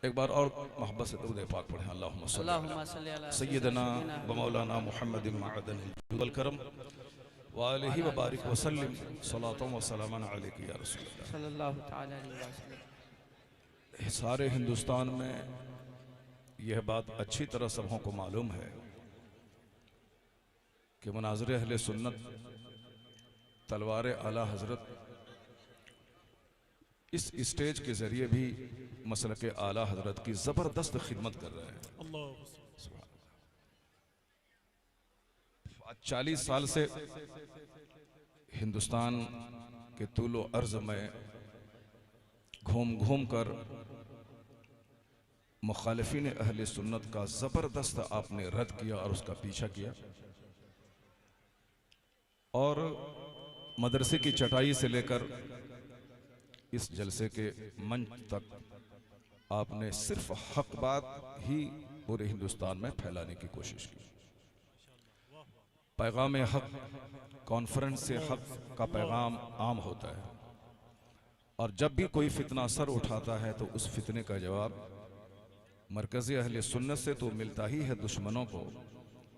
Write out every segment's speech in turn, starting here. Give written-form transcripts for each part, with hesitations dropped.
एक बार और मोहब्बत से दुरूद पाक पढ़ें। अल्लाहुम्मा सल्ली अला सय्यदना व मौलाना मुहम्मदिन मअदनिल वल करम व आलिहि व बारिक व सल्लिम सलातन व सलामन अलैका या रसूलल्लाह सल्लल्लाहु तआला अलैहि वसल्लम। सारे हिंदुस्तान में यह बात अच्छी तरह सबों को मालूम है कि मनाज़िर अहले सुन्नत तलवार आला हज़रत इस स्टेज के ज़रिए भी मसलक आला हज़रत की ज़बरदस्त खिदमत कर रहे हैं। 40 साल से हिंदुस्तान के तूलो अर्ज़ में घूम घूम कर मुखालिफिन अहले सुन्नत का ज़बरदस्त आपने रद्द किया और उसका पीछा किया, और मदरसे की चटाई से लेकर इस जलसे के मंच तक आपने सिर्फ हक बात ही पूरे हिंदुस्तान में फैलाने की कोशिश की। पैगाम हक कॉन्फ्रेंस से हक का पैगाम आम होता है, और जब भी कोई फितना सर उठाता है तो उस फितने का जवाब मरकज़ अहले सुन्नत से तो मिलता ही है। दुश्मनों को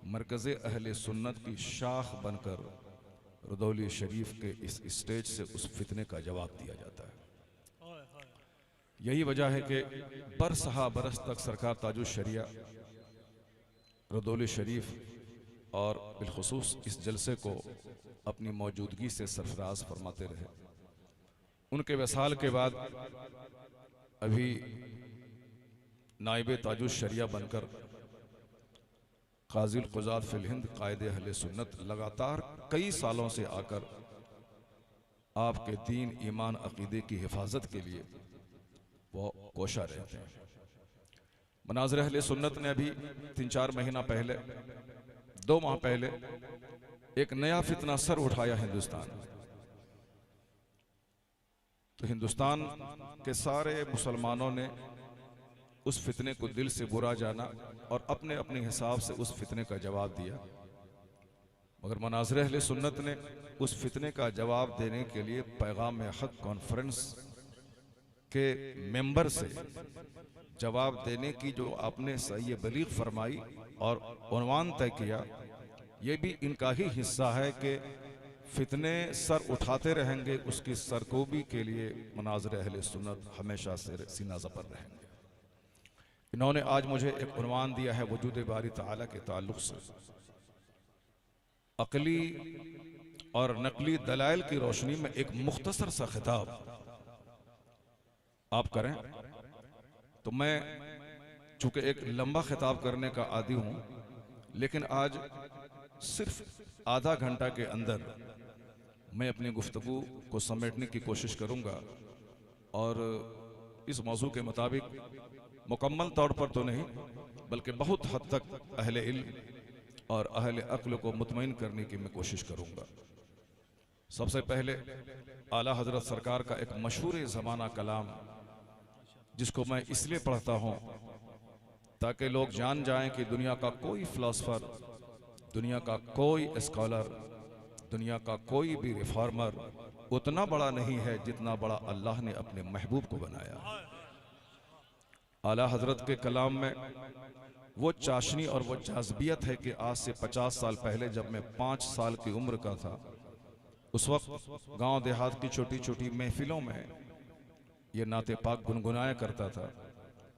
मरकज़ अहले सुन्नत की शाख बनकर रुदौली शरीफ के इस स्टेज से उस फितने का जवाब दिया जाता है। यही वजह है कि बरसहा बरस तक सरकार ताजुल शरिया रुदौली शरीफ और बिलखुसूस इस जलसे को अपनी मौजूदगी से सरफराज फरमाते रहे। उनके वसाल के बाद अभी नाइब ताजुल शरिया बनकर काज़िल क़ुज़ात फ़िल हिंद कायदे अहले सुन्नत लगातार कई सालों से आकर आपके दीन ईमान अकीदे की हिफाजत के लिए वो कोशा रहते हैं। मनाज़िर अहले सुन्नत ने अभी 3-4 महीना पहले 2 माह पहले एक नया फितना सर उठाया हिंदुस्तान में। तो हिंदुस्तान के सारे मुसलमानों ने उस फितने को दिल से बुरा जाना और अपने अपने हिसाब से उस फितने का जवाब दिया, मगर मनाज़िर अहले सुन्नत ने उस फितने का जवाब देने के लिए पैगाम हक कॉन्फ्रेंस के मेंबर से जवाब देने की जो आपने सही बलीग फरमाई और उन्वान तय किया, ये भी इनका ही हिस्सा है कि फितने सर उठाते रहेंगे, उसकी सरकोबी के लिए मनाज़िर अहले सुन्नत हमेशा से सीना ज़बर रहेंगे। इन्होंने आज मुझे एक उन्वान दिया है वजूद बारी ताला के ताल्लुक़ से। अक़ली और नकली दलाइल की रोशनी में एक मुख्तसर सा खिताब आप करें, तो मैं चूंकि एक लंबा खिताब करने का आदी हूं, लेकिन आज सिर्फ आधा घंटा के अंदर मैं अपनी गुफ्तगू को समेटने की कोशिश करूंगा, और इस मौजू के मुताबिक मुकम्मल तौर पर तो नहीं बल्कि बहुत हद तक अहले इल्म और अहले अक्ल को मुतमईन करने की मैं कोशिश करूंगा। सबसे पहले आला हजरत सरकार का एक मशहूर ज़माना कलाम, जिसको मैं इसलिए पढ़ता हूँ ताकि लोग जान जाएं कि दुनिया का कोई फ़िलासफ़र, दुनिया का कोई स्कॉलर, दुनिया का कोई भी रिफॉर्मर उतना बड़ा नहीं है जितना बड़ा अल्लाह ने अपने महबूब को बनाया। आला हजरत के कलाम में वो चाशनी और वो जाज़बियत है कि आज से 50 साल पहले जब मैं 5 साल की उम्र का था, उस वक्त गांव देहात की छोटी छोटी महफिलों में ये नाते पाक गुनगुनाया करता था,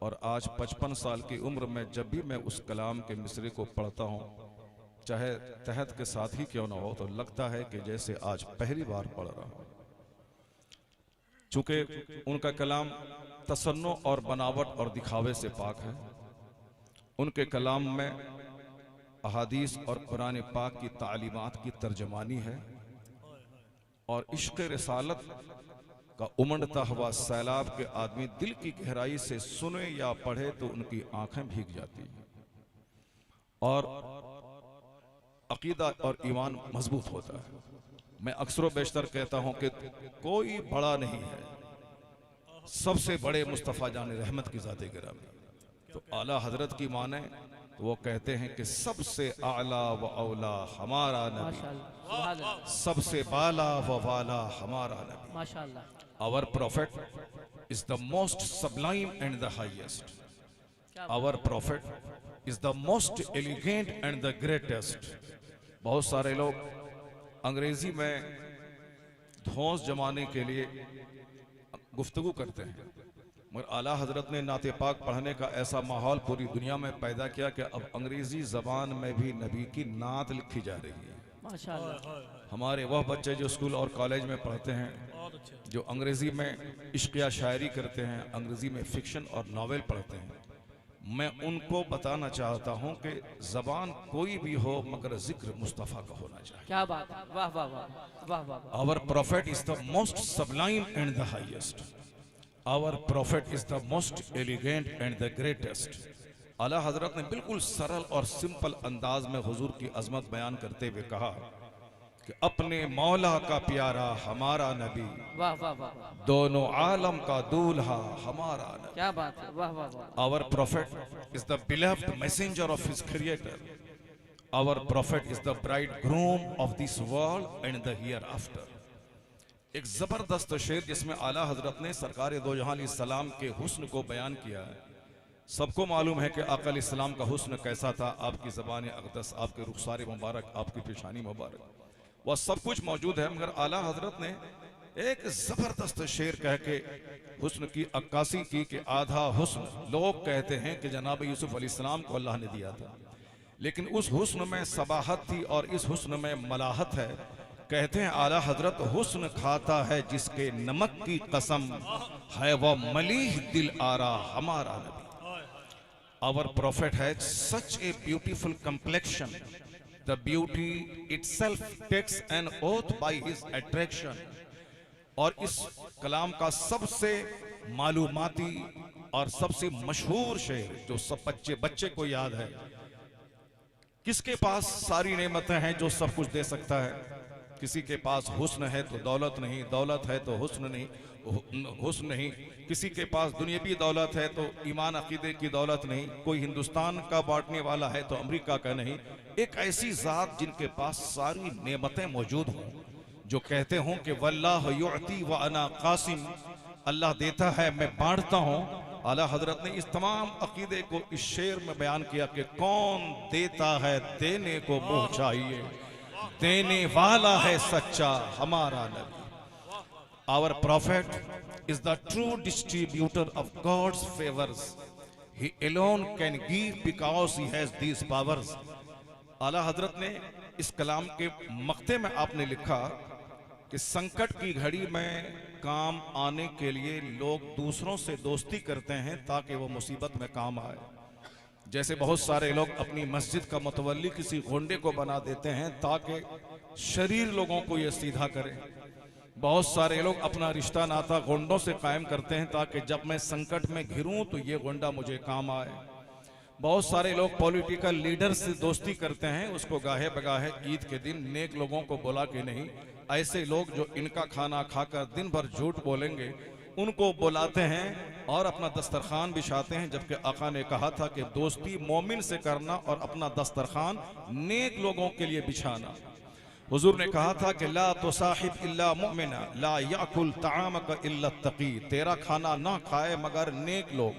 और आज 55 साल की उम्र में जब भी मैं उस कलाम के मिसरे को पढ़ता हूँ, चाहे तहत के साथ ही क्यों ना हो, तो लगता है कि जैसे आज पहली बार पढ़ रहा हूँ। चूंकि उनका कलाम तसन्नो और बनावट और दिखावे से पाक है, उनके कलाम में अहादीस और कुरान पाक की तालीमात की तर्जमानी है, और इश्क़ रिसालत का उमड़ता हुआ सैलाब के आदमी दिल की गहराई से सुने या पढ़े तो उनकी आंखें भीग जाती हैं और अकीदा और ईमान मजबूत होता है। मैं अक्सर बेशतर कहता हूं कि कोई बड़ा नहीं है, सबसे बड़े मुस्तफ़ा जान रहमत की ज़ाते गिरामी। तो आला हजरत की माने तो वो कहते हैं कि सबसे आला व औला हमारा नबी, सबसे बाला व वाला हमारा नबी, our prophet is the most sublime and the highest. क्या Our prophet is the most elegant and the greatest. बहुत सारे लोग अंग्रेजी में धौंस जमाने के लिए गुफ्तगू करते हैं, मगर आला हजरत ने नाते पाक पढ़ने का ऐसा माहौल पूरी दुनिया में पैदा किया कि अब अंग्रेजी जबान में भी नबी की नात लिखी जा रही है। माशाअल्लाह। हमारे वह बच्चे जो स्कूल और कॉलेज में पढ़ते हैं, जो अंग्रेजी में इश्क या शायरी करते हैं, अंग्रेजी में फिक्शन और नावल पढ़ते हैं, मैं उनको बताना चाहता हूं कि जबान कोई भी हो मगर जिक्र मुस्तफ़ा का होना चाहिए। क्या बात है, वाह वाह वाह वाह वाह वाह। Our prophet is the most sublime and the highest. Our prophet is the most elegant and the greatest. आला हजरत ने बिल्कुल सरल और सिंपल अंदाज में हुजूर की अजमत बयान करते हुए कहा कि अपने मौला का प्यारा हमारा नबी, वाह वाह वाह वाह। दोनों आलम का दूल्हा हमारा नबी। क्या बात है, वाह वाह वाह। Our prophet is the beloved messenger of his creator. Our prophet is the bridegroom of this world and the hereafter. एक जबरदस्त शेर जिसमें आला हजरत ने सरकार दो जहां अलैहिस्सलाम के हुस्न को बयान किया है। सबको मालूम है कि आका अलैहिस्सलाम का हुस्न कैसा था, आपकी ज़बान अक़दस, आपके रुखसार मुबारक, आपकी पेशानी मुबारक, वह सब कुछ मौजूद है। मगर आला हजरत ने एक जबरदस्त शेर कह के हुस्न की अक्कासी की कि आधा हुस्न लोग कहते हैं कि जनाब यूसुफ अलैहिस्सलाम को अल्लाह ने दिया था, लेकिन उस हुस्न में सबाहत थी और इस हुस्न में मलाहत है। कहते हैं आला हजरत हुस्न खाता है जिसके नमक की कसम, है वह मलीह दिल आरा हमारा नबी। Our prophet has such a beautiful complexion. The beauty itself takes an oath by his attraction. और इस कलाम का सबसे मालूमाती और सबसे मशहूर शेर जो सब बच्चे को याद है, किसके पास सारी नेमतें हैं जो सब कुछ दे सकता है? किसी के पास हुस्न है तो दौलत नहीं, दौलत है तो हुस्न नहीं, हुस्न नहीं। किसी के पास दुनियावी दौलत है तो ईमान अकीदे की दौलत नहीं। कोई हिंदुस्तान का बांटने वाला है तो अमेरिका का नहीं। एक ऐसी जात जिनके पास सारी नेमतें मौजूद हों, जो कहते हों कि वल्लाह युअती व अना कासिम, अल्लाह देता है मैं बांटता हूँ। आला हजरत ने इस तमाम अकीदे को इस शेर में बयान किया कि कौन देता है देने को मुँह चाहिए, देने वाला है सच्चा हमारा नबी। Our prophet is the true distributor of God's favors. He alone can give because he has these powers. आला हजरत ने इस कलाम के मक्ते में आपने लिखा कि संकट की घड़ी में काम आने के लिए लोग दूसरों से दोस्ती करते हैं ताकि वो मुसीबत में काम आए। जैसे बहुत सारे लोग अपनी मस्जिद का मुतवल्ली किसी गोंडे को बना देते हैं ताकि शरीर लोगों को ये सीधा करे। बहुत सारे लोग अपना रिश्ता नाता गोंडों से कायम करते हैं ताकि जब मैं संकट में घिरूं तो ये गोंडा मुझे काम आए। बहुत सारे लोग पॉलिटिकल लीडर से दोस्ती करते हैं, उसको गाहे बगाहे ईद के दिन नेक लोगों को बुला के नहीं। ऐसे लोग जो इनका खाना खाकर दिन भर झूठ बोलेंगे उनको बुलाते हैं और अपना दस्तरखान बिछाते हैं, जबकि आका ने कहा था कि दोस्ती मोमिन से करना और अपना दस्तरखान नेक लोगों के लिए बिछाना। हुजूर ने कहा था कि ला तुसाहिब इल्ला मुमिना ला याकुल तामक इल्ला तकी, तेरा खाना ना खाए मगर नेक लोग,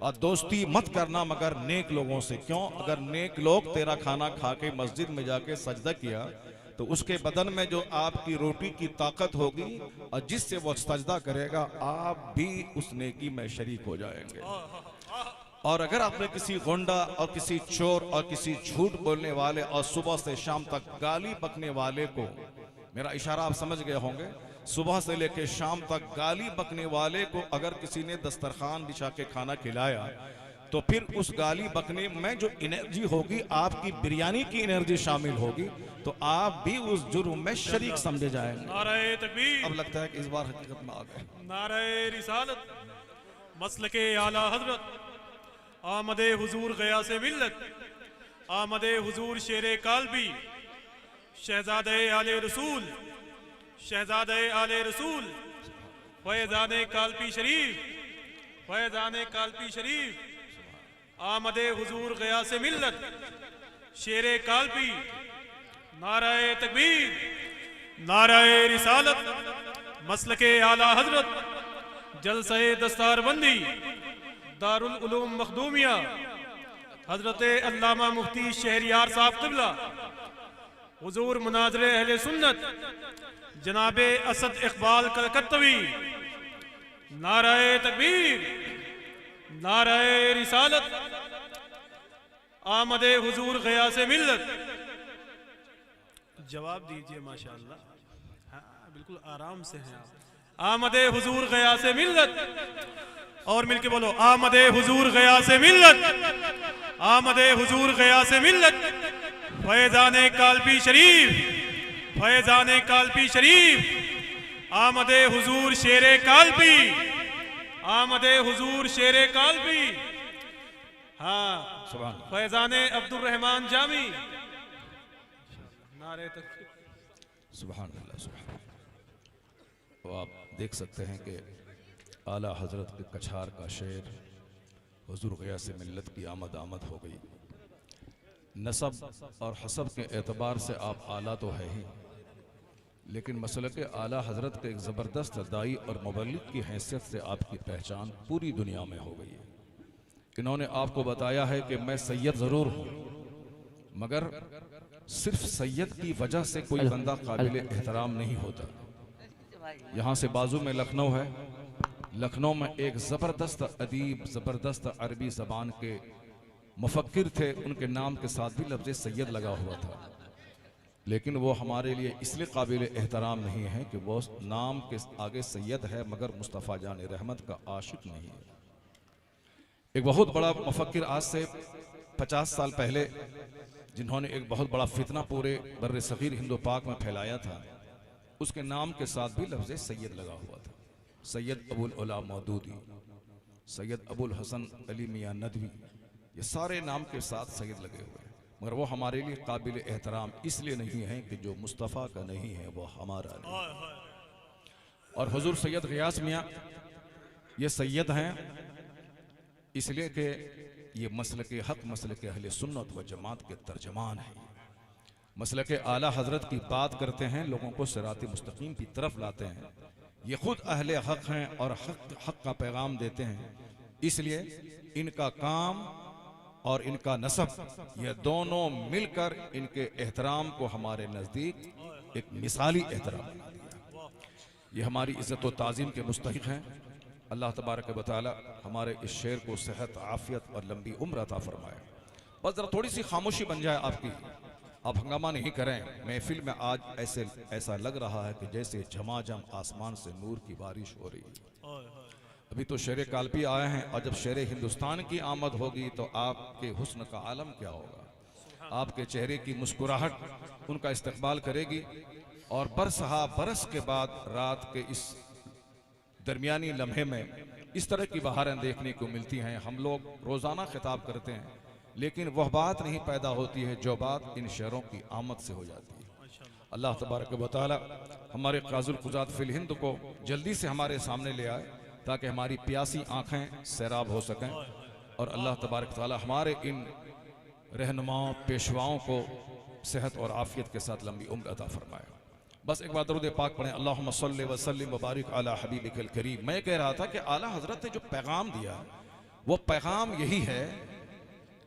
और दोस्ती मत करना मगर नेक लोगों से। क्यों? अगर नेक लोग तेरा खाना खा के मस्जिद में जाके सजदा किया तो उसके बदन में जो आपकी रोटी की ताकत होगी और जिससे वो सजदा करेगा आप भी उस नेकी में शरीक हो जाएंगे। और अगर आपने किसी गोंडा और किसी चोर और किसी झूठ बोलने वाले और सुबह से शाम तक गाली बकने वाले को, मेरा इशारा आप समझ गए होंगे, सुबह से लेकर शाम तक गाली बकने वाले को अगर किसी ने दस्तरखान बिछा के खाना खिलाया तो फिर उस गाली बकने में जो एनर्जी होगी, आपकी बिरयानी की एनर्जी शामिल होगी, तो आप भी उस जुर्म में शरीक समझे जाएंगे। नारे तकबीर। अब लगता है कि इस बार हकीकत में आ गए। नारे रिसालत, मसलके आला हजरत, आमदे हुजूर गया से मिल्लत, आमदे हुजूर शेरे कालबी, शहजादे आले रसूल, शहजादे आले रसूल, फैजाने कालपी शरीफ, फैजाने कालपी शरीफ, आमदे हुजूर गया से मिल्लत, शेरे कालपी। नाराए तकबीर, नाराए रिसालत, मसलके आला हजरत, जलसे दस्तारबंदी दारुल उलूम मखदूमिया हजरत अल्लामा मुफ्ती शहरियार साहब क़िबला, हुजूर मुनाज़िर अहले सुन्नत जनाब असद इकबाल कलकत्तवी, नाराए तकबीर, नाराए रिसालत, आमदे हुजूर ग़यासे मिल्लत। जवाब दीजिए माशाअल्लाह। हाँ, बिल्कुल आराम से हैं आप। आमदे हुजूर ग़यासे मिल्लत, और मिलके बोलो आमदे हुजूर ग़यासे मिल्लत, आमदे हुजूर ग़यासे मिल्लत। फैज़ाने कालबी शरीफ, फैज़ाने कालबी शरीफ, आमदे हुजूर शेरे कालबी, आमदे हुजूर शेरे कालबी। हाँ, फैज़ाने अब्दुल रहमान जामी, नारे तकबीर। सुभान अल्लाह, सुभान। तो आप देख सकते हैं कि आला हजरत के कछार का शेर हुजूर ग़यासे मिल्लत की आमद आमद हो गई। नसब और हसब के एतबार से आप आला तो है ही, लेकिन मसलक आला हजरत के एक ज़बरदस्त दाई और मुबल्लिग की हैसियत से आपकी पहचान पूरी दुनिया में हो गई है। इन्होंने आपको बताया है कि मैं सैयद ज़रूर हूँ, मगर सिर्फ सैयद की वजह से कोई बंदा काबिल एहतराम नहीं होता। यहाँ से बाजू में लखनऊ है, लखनऊ में एक ज़बरदस्त अदीब, ज़बरदस्त अरबी ज़बान के मुफक्किर थे, उनके नाम के साथ भी लफ्ज़ सैयद लगा हुआ था, लेकिन वो हमारे लिए इसलिए काबिल एहतराम नहीं है कि वो नाम के आगे सैयद है मगर मुस्तफ़ा जान रहमत का आशिक नहीं है। एक बहुत बड़ा मुफक्किर आज से 50 साल पहले, जिन्होंने एक बहुत बड़ा फितना पूरे बर्रे सग़ीर हिंदो पाक में फैलाया था, उसके नाम के साथ भी लफ्ज़ सैयद लगा हुआ था। सैयद अबुल उला मौदूदी, सैयद अबुल हसन अली मियाँ नदवी, ये सारे नाम के साथ सैयद लगे हुए हैं, मगर वो हमारे लिए काबिल एहतराम इसलिए नहीं है कि जो मुस्तफ़ा का नहीं है वो हमारा नहीं। और हुजूर सैयद ग़ियास मियाँ ये सैयद हैं इसलिए कि ये मसलक हक़, मसलक अहले सुन्नत व जमात के तर्जमान हैं। मसलक आला हजरत की बात करते हैं, लोगों को सिरात मुस्तकीम की तरफ लाते हैं। ये खुद अहले हक़ हैं और हक़ का पैगाम देते हैं, इसलिए इनका काम और इनका नसब, ये दोनों मिलकर इनके एहतराम को हमारे नज़दीक एक मिसाली एहतराम बना दिया। ये हमारी इज़्ज़त व ताज़ीम के मुस्तहिक़ हैं। अल्लाह तबारक व तआला हमारे इस शेर को सेहत, आफ़ियत और लंबी उम्र अता फरमाए। बस ज़रा थोड़ी सी खामोशी बन जाए आपकी, आप हंगामा नहीं करें। महफिल में आज ऐसा लग रहा है कि जैसे झमाझम आसमान से नूर की बारिश हो रही है। अभी तो शेर कालबी आए हैं, और जब शेर हिंदुस्तान की आमद होगी तो आपके हुस्न का आलम क्या होगा। आपके चेहरे की मुस्कुराहट उनका इस्तकबाल करेगी, और बरसहा बरस के बाद रात के इस दरमियानी लम्हे में इस तरह की बहारें देखने को मिलती हैं। हम लोग रोज़ाना खिताब करते हैं, लेकिन वह बात नहीं पैदा होती है जो बात इन शेरों की आमद से हो जाती है। अल्लाह तबारक व तआला हमारे क़ाज़ुल क़ुज़ात फ़िल हिंद को जल्दी से हमारे सामने ले आए, ताकि हमारी प्यासी आँखें सैराब हो सकें, और अल्लाह तबारक तआला हमारे इन रहनुमाओं, पेशवाओं को सेहत और आफ़ियत के साथ लंबी उम्र अता फरमाए। बस एक बार दरूद पाक पढ़ें, अल्लाहुम्मा सल्लि व सल्लिम व बारिक अला हबीबिकल करीम। मैं कह रहा था कि आला हज़रत ने जो पैगाम दिया, वो पैगाम यही है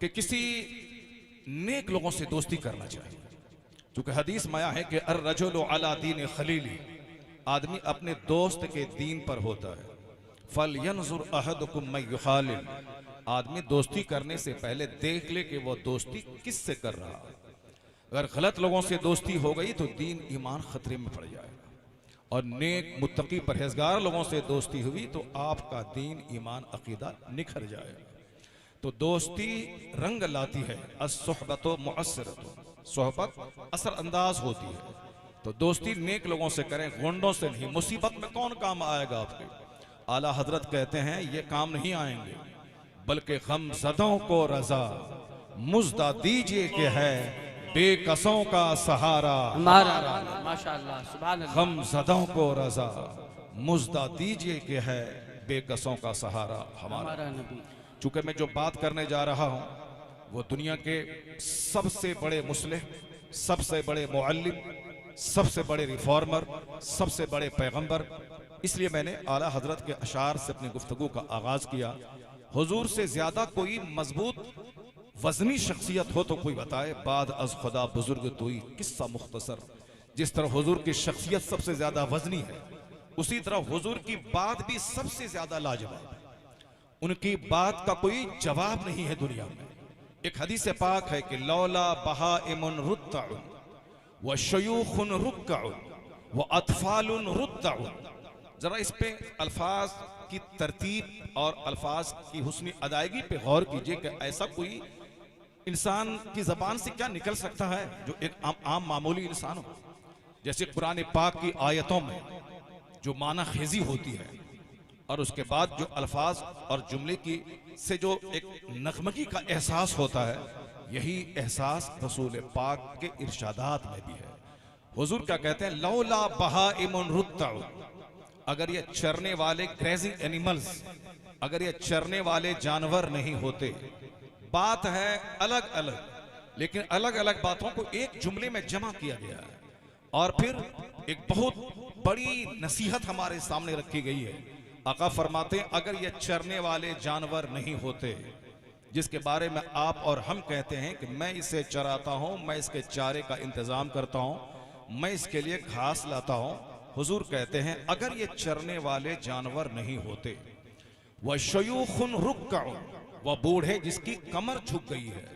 कि किसी नेक लोगों से दोस्ती करना चाहिए, क्योंकि हदीस में आया है कि अर रजुलु अला दीन खलीली, आदमी अपने दोस्त के दीन पर होता है। फल यंजुर अहदुकुम मैं युखालिल, आदमी दोस्ती करने से पहले देख ले कि वो दोस्ती किससे कर रहा है। अगर गलत लोगों से दोस्ती हो गई तो दीन ईमान खतरे में पड़ जाएगा, और नेक मुत्तकी परहेजगार लोगों से दोस्ती हुई तो आपका दीन ईमान अकीदा निखर जाएगा। तो दोस्ती रंग लाती है, अस्सुहबतो मुअस्सिरतो, सोहबत असर अंदाज होती है। तो दोस्ती नेक लोगों से करें, गुंडों से नहीं। मुसीबत में कौन काम आएगा आपके? आला हजरत कहते हैं ये काम नहीं आएंगे, बल्कि गमज़दों को रजा मुज़दा दीजिए कि है बेकसों का सहारा माशाअल्लाह, सुभान अल्लाह। गमज़दों को रजा मुज़दा दीजिए कि है बेकसों का सहारा हमारा नबी। चूंकि मैं जो बात करने जा रहा हूँ वो दुनिया के सबसे बड़े मुस्लिह, सबसे बड़े मुअल्लिम, सबसे बड़े रिफॉर्मर, सबसे बड़े पैगंबर इसलिए मैंने आला हजरत के अशार से अपनी गुफ्तगू का आगाज किया। हुजूर से ज्यादा कोई मजबूत वजनी शख्सियत हो तो कोई बताए, बाद अज खुदा बुजुर्ग तोई किस्सा मुख्तसर। जिस तरह हुजूर की शख्सियत सबसे ज्यादा वजनी है, उसी तरह हुजूर की बात भी सबसे ज्यादा लाजवाब है। उनकी बात का कोई जवाब नहीं है दुनिया में। एक हदीस पाक है कि लौला बहाइमुन रुत्तउन व शयूखुन रुक्कउन व अतफालुन रुत्तउन। जरा इस पे अल्फाज की तरतीब और अल्फाज की हुस्नी अदायगी पे गौर कीजिए कि ऐसा कोई इंसान की जबान से क्या निकल सकता है जो एक आम मामूली इंसान हो। जैसे कुरान पाक की आयतों में जो माना खेजी होती है और उसके बाद जो अल्फाज और जुमले की से जो एक नगमगी का एहसास होता है, यही एहसास रसूल पाक के इरशादात में भी है। हुजूर क्या कहते हैं, लौला बहाइमुन रुत्तउ, अगर ये चरने वाले ग्रेजिंग एनिमल्स, अगर ये चरने वाले जानवर नहीं होते। बात है अलग अलग, लेकिन अलग अलग बातों को एक जुमले में जमा किया गया है और फिर एक बहुत बड़ी नसीहत हमारे सामने रखी गई है। आका फरमाते हैं, अगर ये चरने वाले जानवर नहीं होते, जिसके बारे में आप और हम कहते हैं कि मैं इसे चराता हूं, मैं इसके चारे का इंतजाम करता हूं, मैं इसके लिए घास लाता हूं। हुजूर कहते हैं, अगर ये चरने वाले जानवर नहीं होते, वह शयूखुन रुक्कउन, वह बूढ़े जिसकी कमर झुक गई है,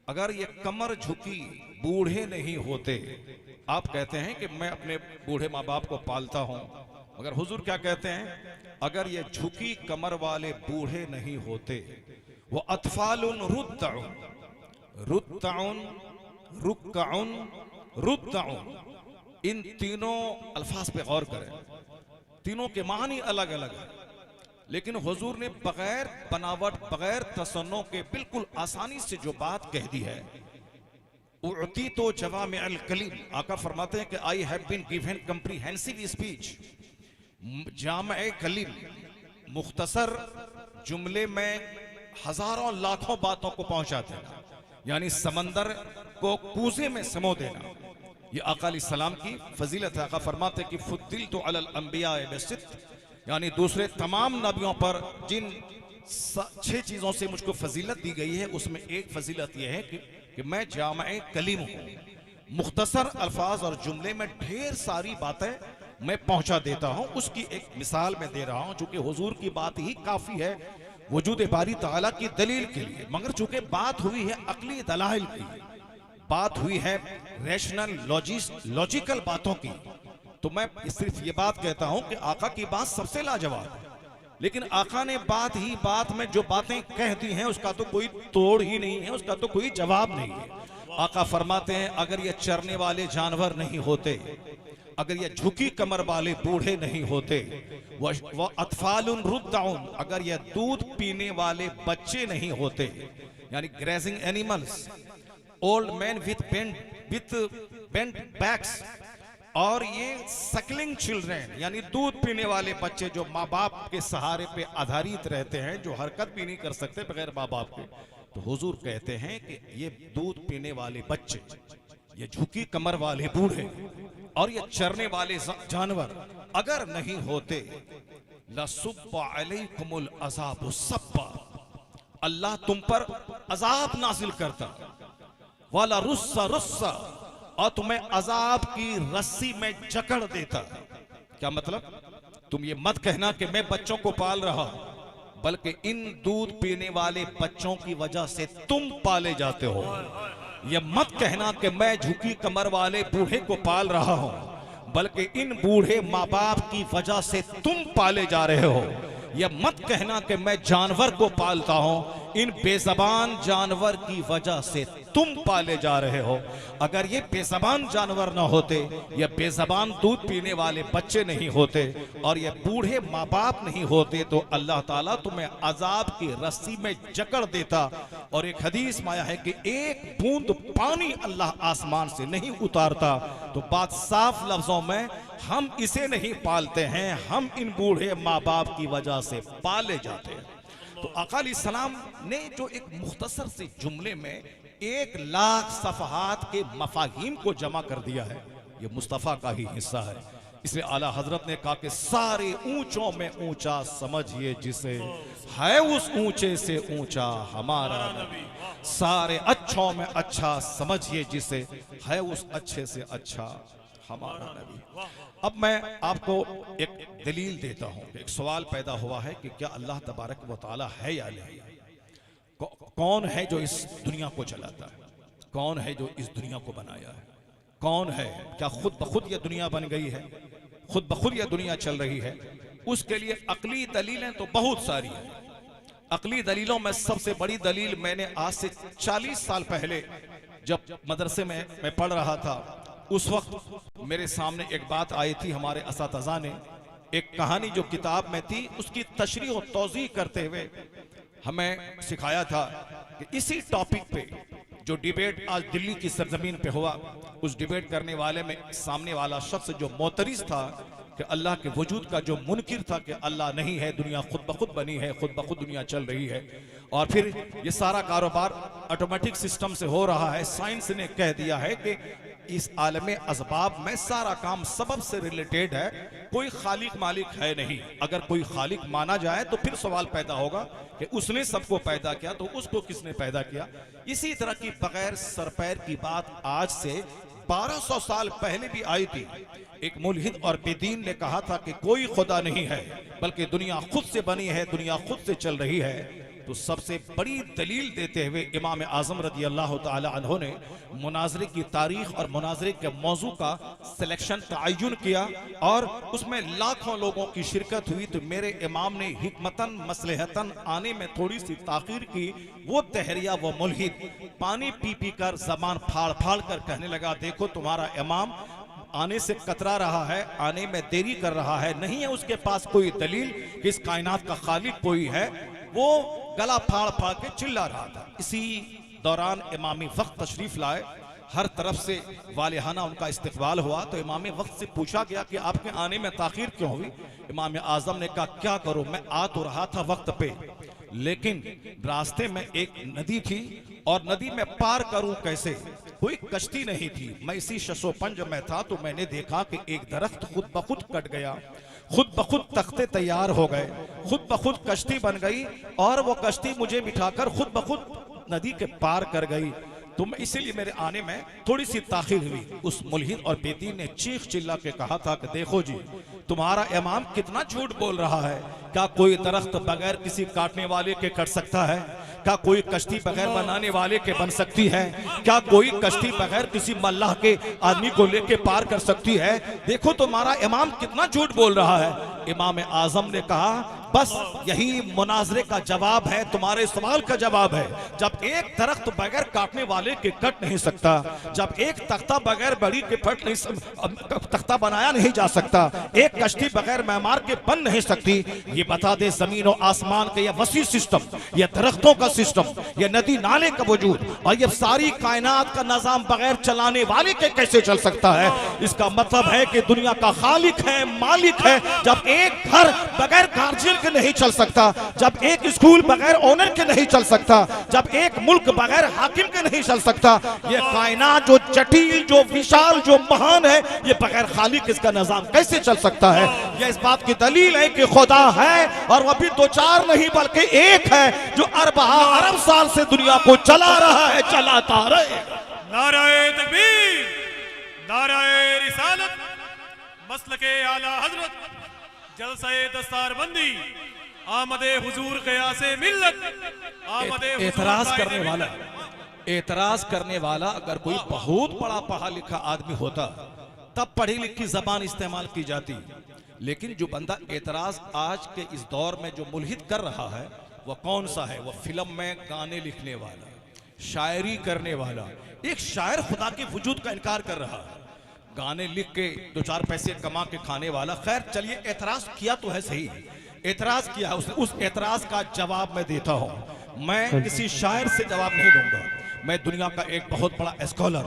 अगर ये कमर झुकी बूढ़े नहीं होते। आप कहते हैं कि मैं अपने बूढ़े माँ बाप को पालता हूं, मगर हुजूर क्या कहते हैं, अगर ये झुकी कमर वाले बूढ़े नहीं होते, वो अतफालुन रुत्तउन, रुत्तउन, रुक्कउन, रुत्तउन, इन तीनों अल्फाज पे गौर करें। तीनों के मानी अलग अलग है, लेकिन हुजूर ने बगैर बनावट, बगैर तसन्नो के बिल्कुल आसानी से जो बात कह दी है, उती तो जवामे अल कलीम। आका फरमाते हैं कि I have been given comprehensive speech, जामे कलीम, मुख्तसर जुमले में हजारों लाखों बातों को पहुंचा देना, यानी समंदर को कूजे में समो देना। ये आका अलैहिस्सलाम की फजीलत है। आका फरमाते कि फुद्दिल तो अलल अंबिया बिसित्त, यानी दूसरे तमाम नबियों पर जिन 6 चीजों से मुझको फजीलत दी गई है, उसमें एक फजीलत यह है कि मैं जामे कलीम हूं। मुख्तसर अल्फाज और जुमले में ढेर सारी बातें मैं पहुंचा देता हूं। उसकी एक मिसाल मैं दे रहा हूं, चूंकि हुजूर की बात ही काफी है वजूद बारी ताला की दलील के लिए। मगर चूंकि बात हुई है अकली दलाइल की, बात हुई है रैशनल लॉजिकल बातों की, तो मैं सिर्फ ये बात कहता हूं कि आका की बात सबसे लाजवाब है। लेकिन आका ने बात ही बात में जो बातें कह दी हैं, उसका तो कोई तोड़ ही नहीं है, उसका तो कोई जवाब नहीं है। आका फरमाते हैं, अगर ये चरने वाले जानवर नहीं होते, अगर ये झुकी कमर वाले बूढ़े नहीं होते, वह अतफालुन रुद्दाउन, अगर ये दूध पीने वाले बच्चे नहीं होते, यानी grazing animals, old man with bent backs, और ये सकलिंग चिल्ड्रेन, यानी दूध पीने वाले बच्चे जो माँ बाप के सहारे पे आधारित रहते हैं, जो हरकत भी नहीं कर सकते बगैर माँ बाप के। तो हुजूर कहते हैं कि ये दूध पीने वाले बच्चे, ये झुकी कमर वाले बूढ़े और ये चरने वाले जानवर अगर नहीं होते, लसुब्बा अलैकुमुल अज़ाबु सब्बा, अल्लाह तुम पर अजाब नाजिल करता, वाला रुस्सा रुस्सा, और तुम्हें अजाब की रस्सी में जकड़ देता। क्या मतलब? तुम ये मत कहना कि मैं बच्चों को पाल रहा हूं, बल्कि इन दूध पीने वाले बच्चों की वजह से तुम पाले जाते हो। ये मत कहना कि मैं झुकी कमर वाले बूढ़े को पाल रहा हूं, बल्कि इन बूढ़े माँ बाप की वजह से तुम पाले जा रहे हो। यह मत कहना कि मैं जानवर को पालता हूं, इन बेजबान जानवर की वजह से तुम पाले जा रहे हो। अगर ये बेजबान जानवर ना होते, ये बेजबान दूध पीने वाले बच्चे नहीं होते, और ये बूढ़े माँ बाप नहीं होते, तो अल्लाह ताला तुम्हें अजाब की रस्सी में जकड़ देता। और एक हदीस में आया है कि एक बूंद पानी अल्लाह आसमान से नहीं उतारता। तो बात साफ लफ्जों में, हम इसे नहीं पालते हैं, हम इन बूढ़े माँ बाप की वजह से पाले जाते हैं। तो आका अलैहिस्सलाम ने जो एक मुख्तसर से जुमले में 1,00,000 सफ़हात के मफाहीम को जमा कर दिया है, ये मुस्तफ़ा का ही हिस्सा है। इसलिए आला हजरत ने कहा कि सारे ऊंचों में ऊंचा समझिए जिसे, है उस ऊंचे से ऊंचा हमारा नबी। सारे अच्छों में अच्छा समझिए जिसे, है उस अच्छे से अच्छा हमारा नबी। अब मैं आपको एक दलील देता हूं। एक सवाल पैदा हुआ है कि क्या अल्लाह तबारक व तआला है या नहीं। कौन है जो इस दुनिया को चलाता है, कौन है जो इस दुनिया को बनाया है, कौन है। क्या खुद ब खुद यह दुनिया बन गई है, खुद ब खुद यह दुनिया चल रही है। उसके लिए अकली दलीलें तो बहुत सारी हैं। अकली दलीलों में सबसे बड़ी दलील, मैंने आज से 40 साल पहले जब मदरसे में मैं पढ़ रहा था, उस वक्त मेरे सामने एक बात आई थी। हमारे असातिज़ा ने एक कहानी जो किताब में थी उसकी तशरीह और तौज़ीह करते हुए हमें सिखाया था कि इसी टॉपिक पे जो डिबेट आज दिल्ली की सरजमीन पे हुआ, उस डिबेट करने वाले में सामने वाला शख्स जो मोतरिज था कि अल्लाह के वजूद का, जो मुनकिर था कि अल्लाह नहीं है, दुनिया खुद ब खुद बनी है, खुद ब खुद दुनिया चल रही है, और फिर ये सारा कारोबार ऑटोमेटिक सिस्टम से हो रहा है। साइंस ने कह दिया है कि इस आलम असबाब में सारा काम सबब से रिलेटेड है, कोई खालिक मालिक है नहीं। अगर कोई खालिक माना जाए तो फिर सवाल पैदा होगा कि उसने सबको पैदा किया तो उसको किसने पैदा किया। इसी तरह की बगैर सरपैर की बात आज से 1200 साल पहले भी आई थी। एक मुल्हिद और बेदीन ने कहा था कि कोई खुदा नहीं है, बल्कि दुनिया खुद से बनी है, दुनिया खुद से चल रही है। तो सबसे बड़ी दलील देते हुए इमाम आज़म रज़ी अल्लाह ताला अन्हु ने मुनाजरे की तारीख और मुनाजरे के मौजू का सिलेक्शन तयन किया, और उसमें लाखों लोगों की शिरकत हुई। तो मेरे इमाम ने हिकमतन मसलहतन आने में थोड़ी सी ताखीर की। वो तहरिया, वो मुल्हिद पानी पी पी कर जबान फाड़ फाड़ कर कहने लगा, देखो तुम्हारा इमाम आने से कतरा रहा है, आने में देरी कर रहा है, नहीं है उसके पास कोई दलील कि इस कायनात का खालिक कोई है। वो गला फाड़ फाड़ के चिल्ला रहा था। इसी दौरान इमामी वक्त तशरीफ लाए, हर तरफ से वालिहाना उनका इस्तकबाल हुआ। तो इमाम वक्त से पूछा गया कि आपके आने में ताखीर क्यों हुई। इमाम आज़म ने कहा, क्या करूं, मैं आ तो रहा था वक्त पे, लेकिन रास्ते में एक नदी थी और नदी में पार करूं कैसे, कोई कश्ती नहीं थी। मैं इसी शशोपंज में था तो मैंने देखा कि एक दरख्त खुद ब खुद कट गया, खुद ब खुद तख्ते तैयार हो गए, खुद ब खुद कश्ती बन गई, और वो कश्ती मुझे बिठाकर खुद ब खुद नदी के पार कर गई। तो मैं इसीलिए मेरे आने में थोड़ी सी ताखीर हुई। उस मुल्हिद और बेदीन ने चीख चिल्ला के कहा था कि देखो जी, तुम्हारा इमाम कितना झूठ बोल रहा है। क्या कोई दरख्त बगैर किसी काटने वाले के कट सकता है? क्या कोई कश्ती बगैर बनाने वाले के बन सकती है? क्या कोई कश्ती बगैर किसी मल्लाह के आदमी को लेके पार कर सकती है? देखो तुम्हारा इमाम कितना झूठ बोल रहा है। इमाम आज़म ने कहा, बस यही मुनाजरे का जवाब है, तुम्हारे सवाल का जवाब है। जब एक दरख्त बगैर काटने वाले के कट नहीं सकता, जब एक तख्ता बगैर बड़ी के फट नहीं, तख्ता बनाया नहीं जा सकता, एक कश्ती बगैर मैमार के बन नहीं सकती, ये बता दे जमीन और आसमान के ये वसी सिस्टम, ये दरख्तों का सिस्टम, ये नदी नाले का वजूद, और ये सारी कायनात का निजाम बगैर चलाने वाले के कैसे चल सकता है। इसका मतलब है कि दुनिया का खालिक है, मालिक है। जब एक घर बगैर गार्जियन के नहीं चल सकता, जब एक स्कूल बगैर ओनर के नहीं चल सकता, जब एक मुल्क बगैर हाकिम के नहीं चल सकता, ये कायनात जो जटिल, जो विशाल, जो महान है, ये बगैर खालिक इसका निजाम कैसे चल सकता है। ये इस बात की दलील है कि खुदा है, और वो भी 2-4 नहीं बल्कि एक है, जो अरब साल से दुनिया को चला रहा है, चलाता रहे। नाराए तकबीर, नाराए रिसालत, मसलके आला हजरत, जलसाए दस्तारबंदी, आमदे हुजूर क़यासे मिल्लत, आमदे हुजूर एतराज करने वाला अगर कोई बहुत बड़ा पढ़ा लिखा आदमी होता तब पढ़ी लिखी जबान इस्तेमाल की जाती। लेकिन जो बंदा एतराज आज के इस दौर में जो मुल्हिद कर रहा है, वह कौन सा है? वह फिल्म में गाने लिखने वाला, शायरी करने वाला, एक शायर खुदा के वजूद का इनकार कर रहा है, गाने लिख के 2-4 पैसे कमा के खाने वाला। खैर चलिए, एतराज किया तो है सही, एतराज किया उसने, उस एतराज का जवाब मैं देता हूं। मैं किसी शायर से जवाब नहीं दूंगा। मैं दुनिया का एक बहुत बड़ा स्कॉलर,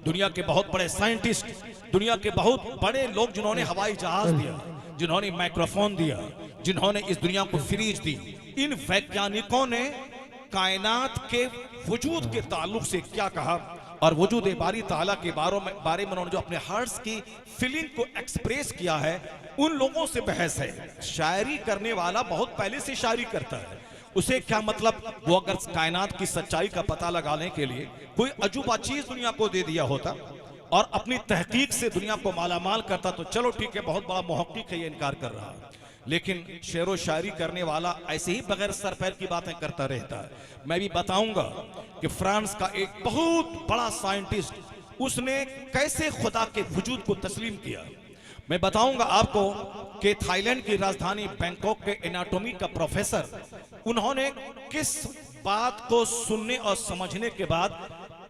दुनिया के बहुत बड़े साइंटिस्ट, दुनिया के बहुत बड़े लोग जिन्होंने हवाई जहाज दिया, जिन्होंने माइक्रोफोन दिया, जिन्होंने इस दुनिया को फ्रीज दी, इन वैज्ञानिकों ने कायनात के वजूद के ताल्लुक से क्या कहा और वजूद बारी ताला के बारे में उन्होंने जो अपने हार्ट्स की फीलिंग को एक्सप्रेस किया है, उन लोगों से बहस है। शायरी करने वाला बहुत पहले से शायरी करता है, उसे क्या मतलब, वो अगर कायनात की सच्चाई का पता लगाने के लिए कोई अजूबा चीज दुनिया को दे दिया होता और अपनी तहकीक से दुनिया को मालामाल करता तो चलो ठीक है, बहुत बड़ा मुहक्किक है, ये इनकार कर रहा है। लेकिन शेर व शायरी करने वाला ऐसे ही बगैर सर पैर की बातें करता रहता है। मैं भी बताऊंगा कि फ्रांस का एक बहुत बड़ा साइंटिस्ट, उसने कैसे खुदा के वजूद को तस्लीम किया। मैं बताऊंगा आपको कि थाईलैंड की राजधानी बैंकॉक के एनाटॉमी का प्रोफेसर, उन्होंने किस बात को सुनने और समझने के बाद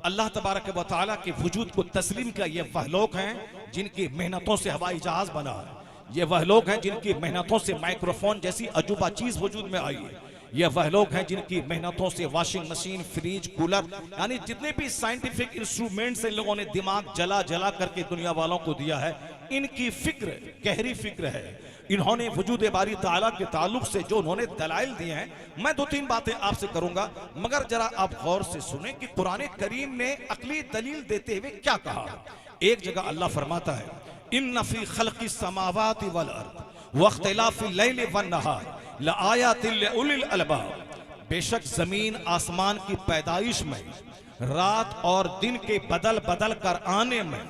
अल्लाह तबारक व तआला के वजूद को तस्लीम किया। ये वह लोग हैं जिनकी मेहनतों से हवाई जहाज बना है, ये वह लोग हैं जिनकी मेहनतों से माइक्रोफोन जैसी अजूबा चीज वजूद में आई है, ये वह लोग हैं जिनकी मेहनतों से वॉशिंग मशीन, फ्रिज, कूलर, यानी जितने भी साइंटिफिक इंस्ट्रूमेंट्स इन लोगों ने दिमाग जला जला करके दुनिया वालों को दिया है, इनकी फिक्र गहरी फिक्र है। इन्होंने वजूद बारी ताला के ताल्लुक से जो उन्होंने दलाइल दिए हैं, मैं 2-3 बातें आपसे करूंगा, मगर जरा आप गौर से सुने कि कुरान करीम ने अकली दलील देते हुए क्या कहा। एक जगह अल्लाह फरमाता है, इन्ना फी खल्क़ि समावाति वल अर्द व इख्तिलाफ़िल लैलि वन नहार लआयातिल लिउलिल अलबाब, बेशक जमीन आसमान की पैदाइश में, रात और दिन के बदल बदल कर आने में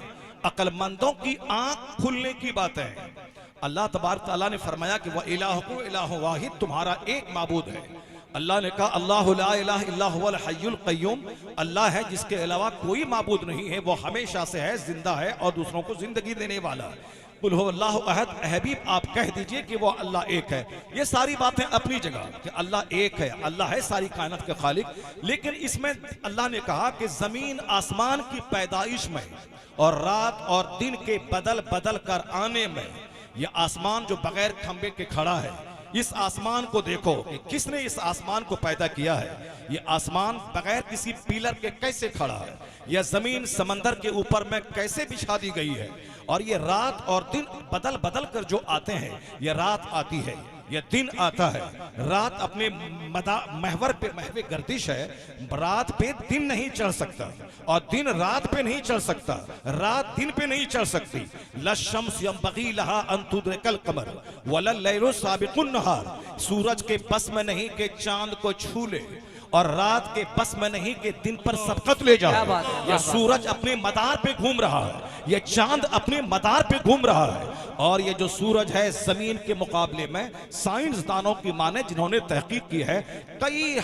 अक्लमंदों की आंख खुलने की बात है। अल्लाह तबारक तआला ने फरमाया कि वह इलाहुकुम इलाहु वाहिद, तुम्हारा एक माबूद है। अल्लाह ने कहा अल्लाहु ला इलाहा इल्ला हुवल हय्युल क़य्यूम, अल्लाह है जिसके अलावा कोई माबूद नहीं है, वो हमेशा से है, जिंदा है और दूसरों को जिंदगी देने वाला। कुल हुवल्लाहु अहद, हबीब आप कह दीजिए कि वो अल्लाह एक है। ये सारी बातें अपनी जगह कि अल्लाह एक है, अल्लाह है सारी कायनात के खालिक, लेकिन इसमें अल्लाह ने कहा कि जमीन आसमान की पैदाइश में और रात और दिन के बदल बदल कर आने में, यह आसमान जो बगैर खंबे के खड़ा है, इस आसमान को देखो कि किसने इस आसमान को पैदा किया है। यह आसमान बगैर किसी पिलर के कैसे खड़ा है, यह जमीन समंदर के ऊपर में कैसे बिछा दी गई है, और ये रात और दिन बदल बदल कर जो आते हैं, यह रात आती है, यह दिन आता है। रात अपने महवर पे महवे गर्दिश है, रात पे दिन नहीं चढ़ सकता और दिन रात पे नहीं चढ़ सकता, रात दिन पे नहीं चढ़ सकती। लशम्स यंबगी लहा अन तुद्रिकल कमर वलल लैलु साबिकुन नहार, सूरज के बस में नहीं कि चांद को छू ले और रात के बस में नहीं कि दिन पर सबकत ले जाए। यह सूरज अपने मदार पे घूम रहा है, यह चांद अपने मदार पे घूम रहा है, और ये जो सूरज है जमीन के मुकाबले में साइंसदानों की माने जिन्होंने तहकीक की है, कई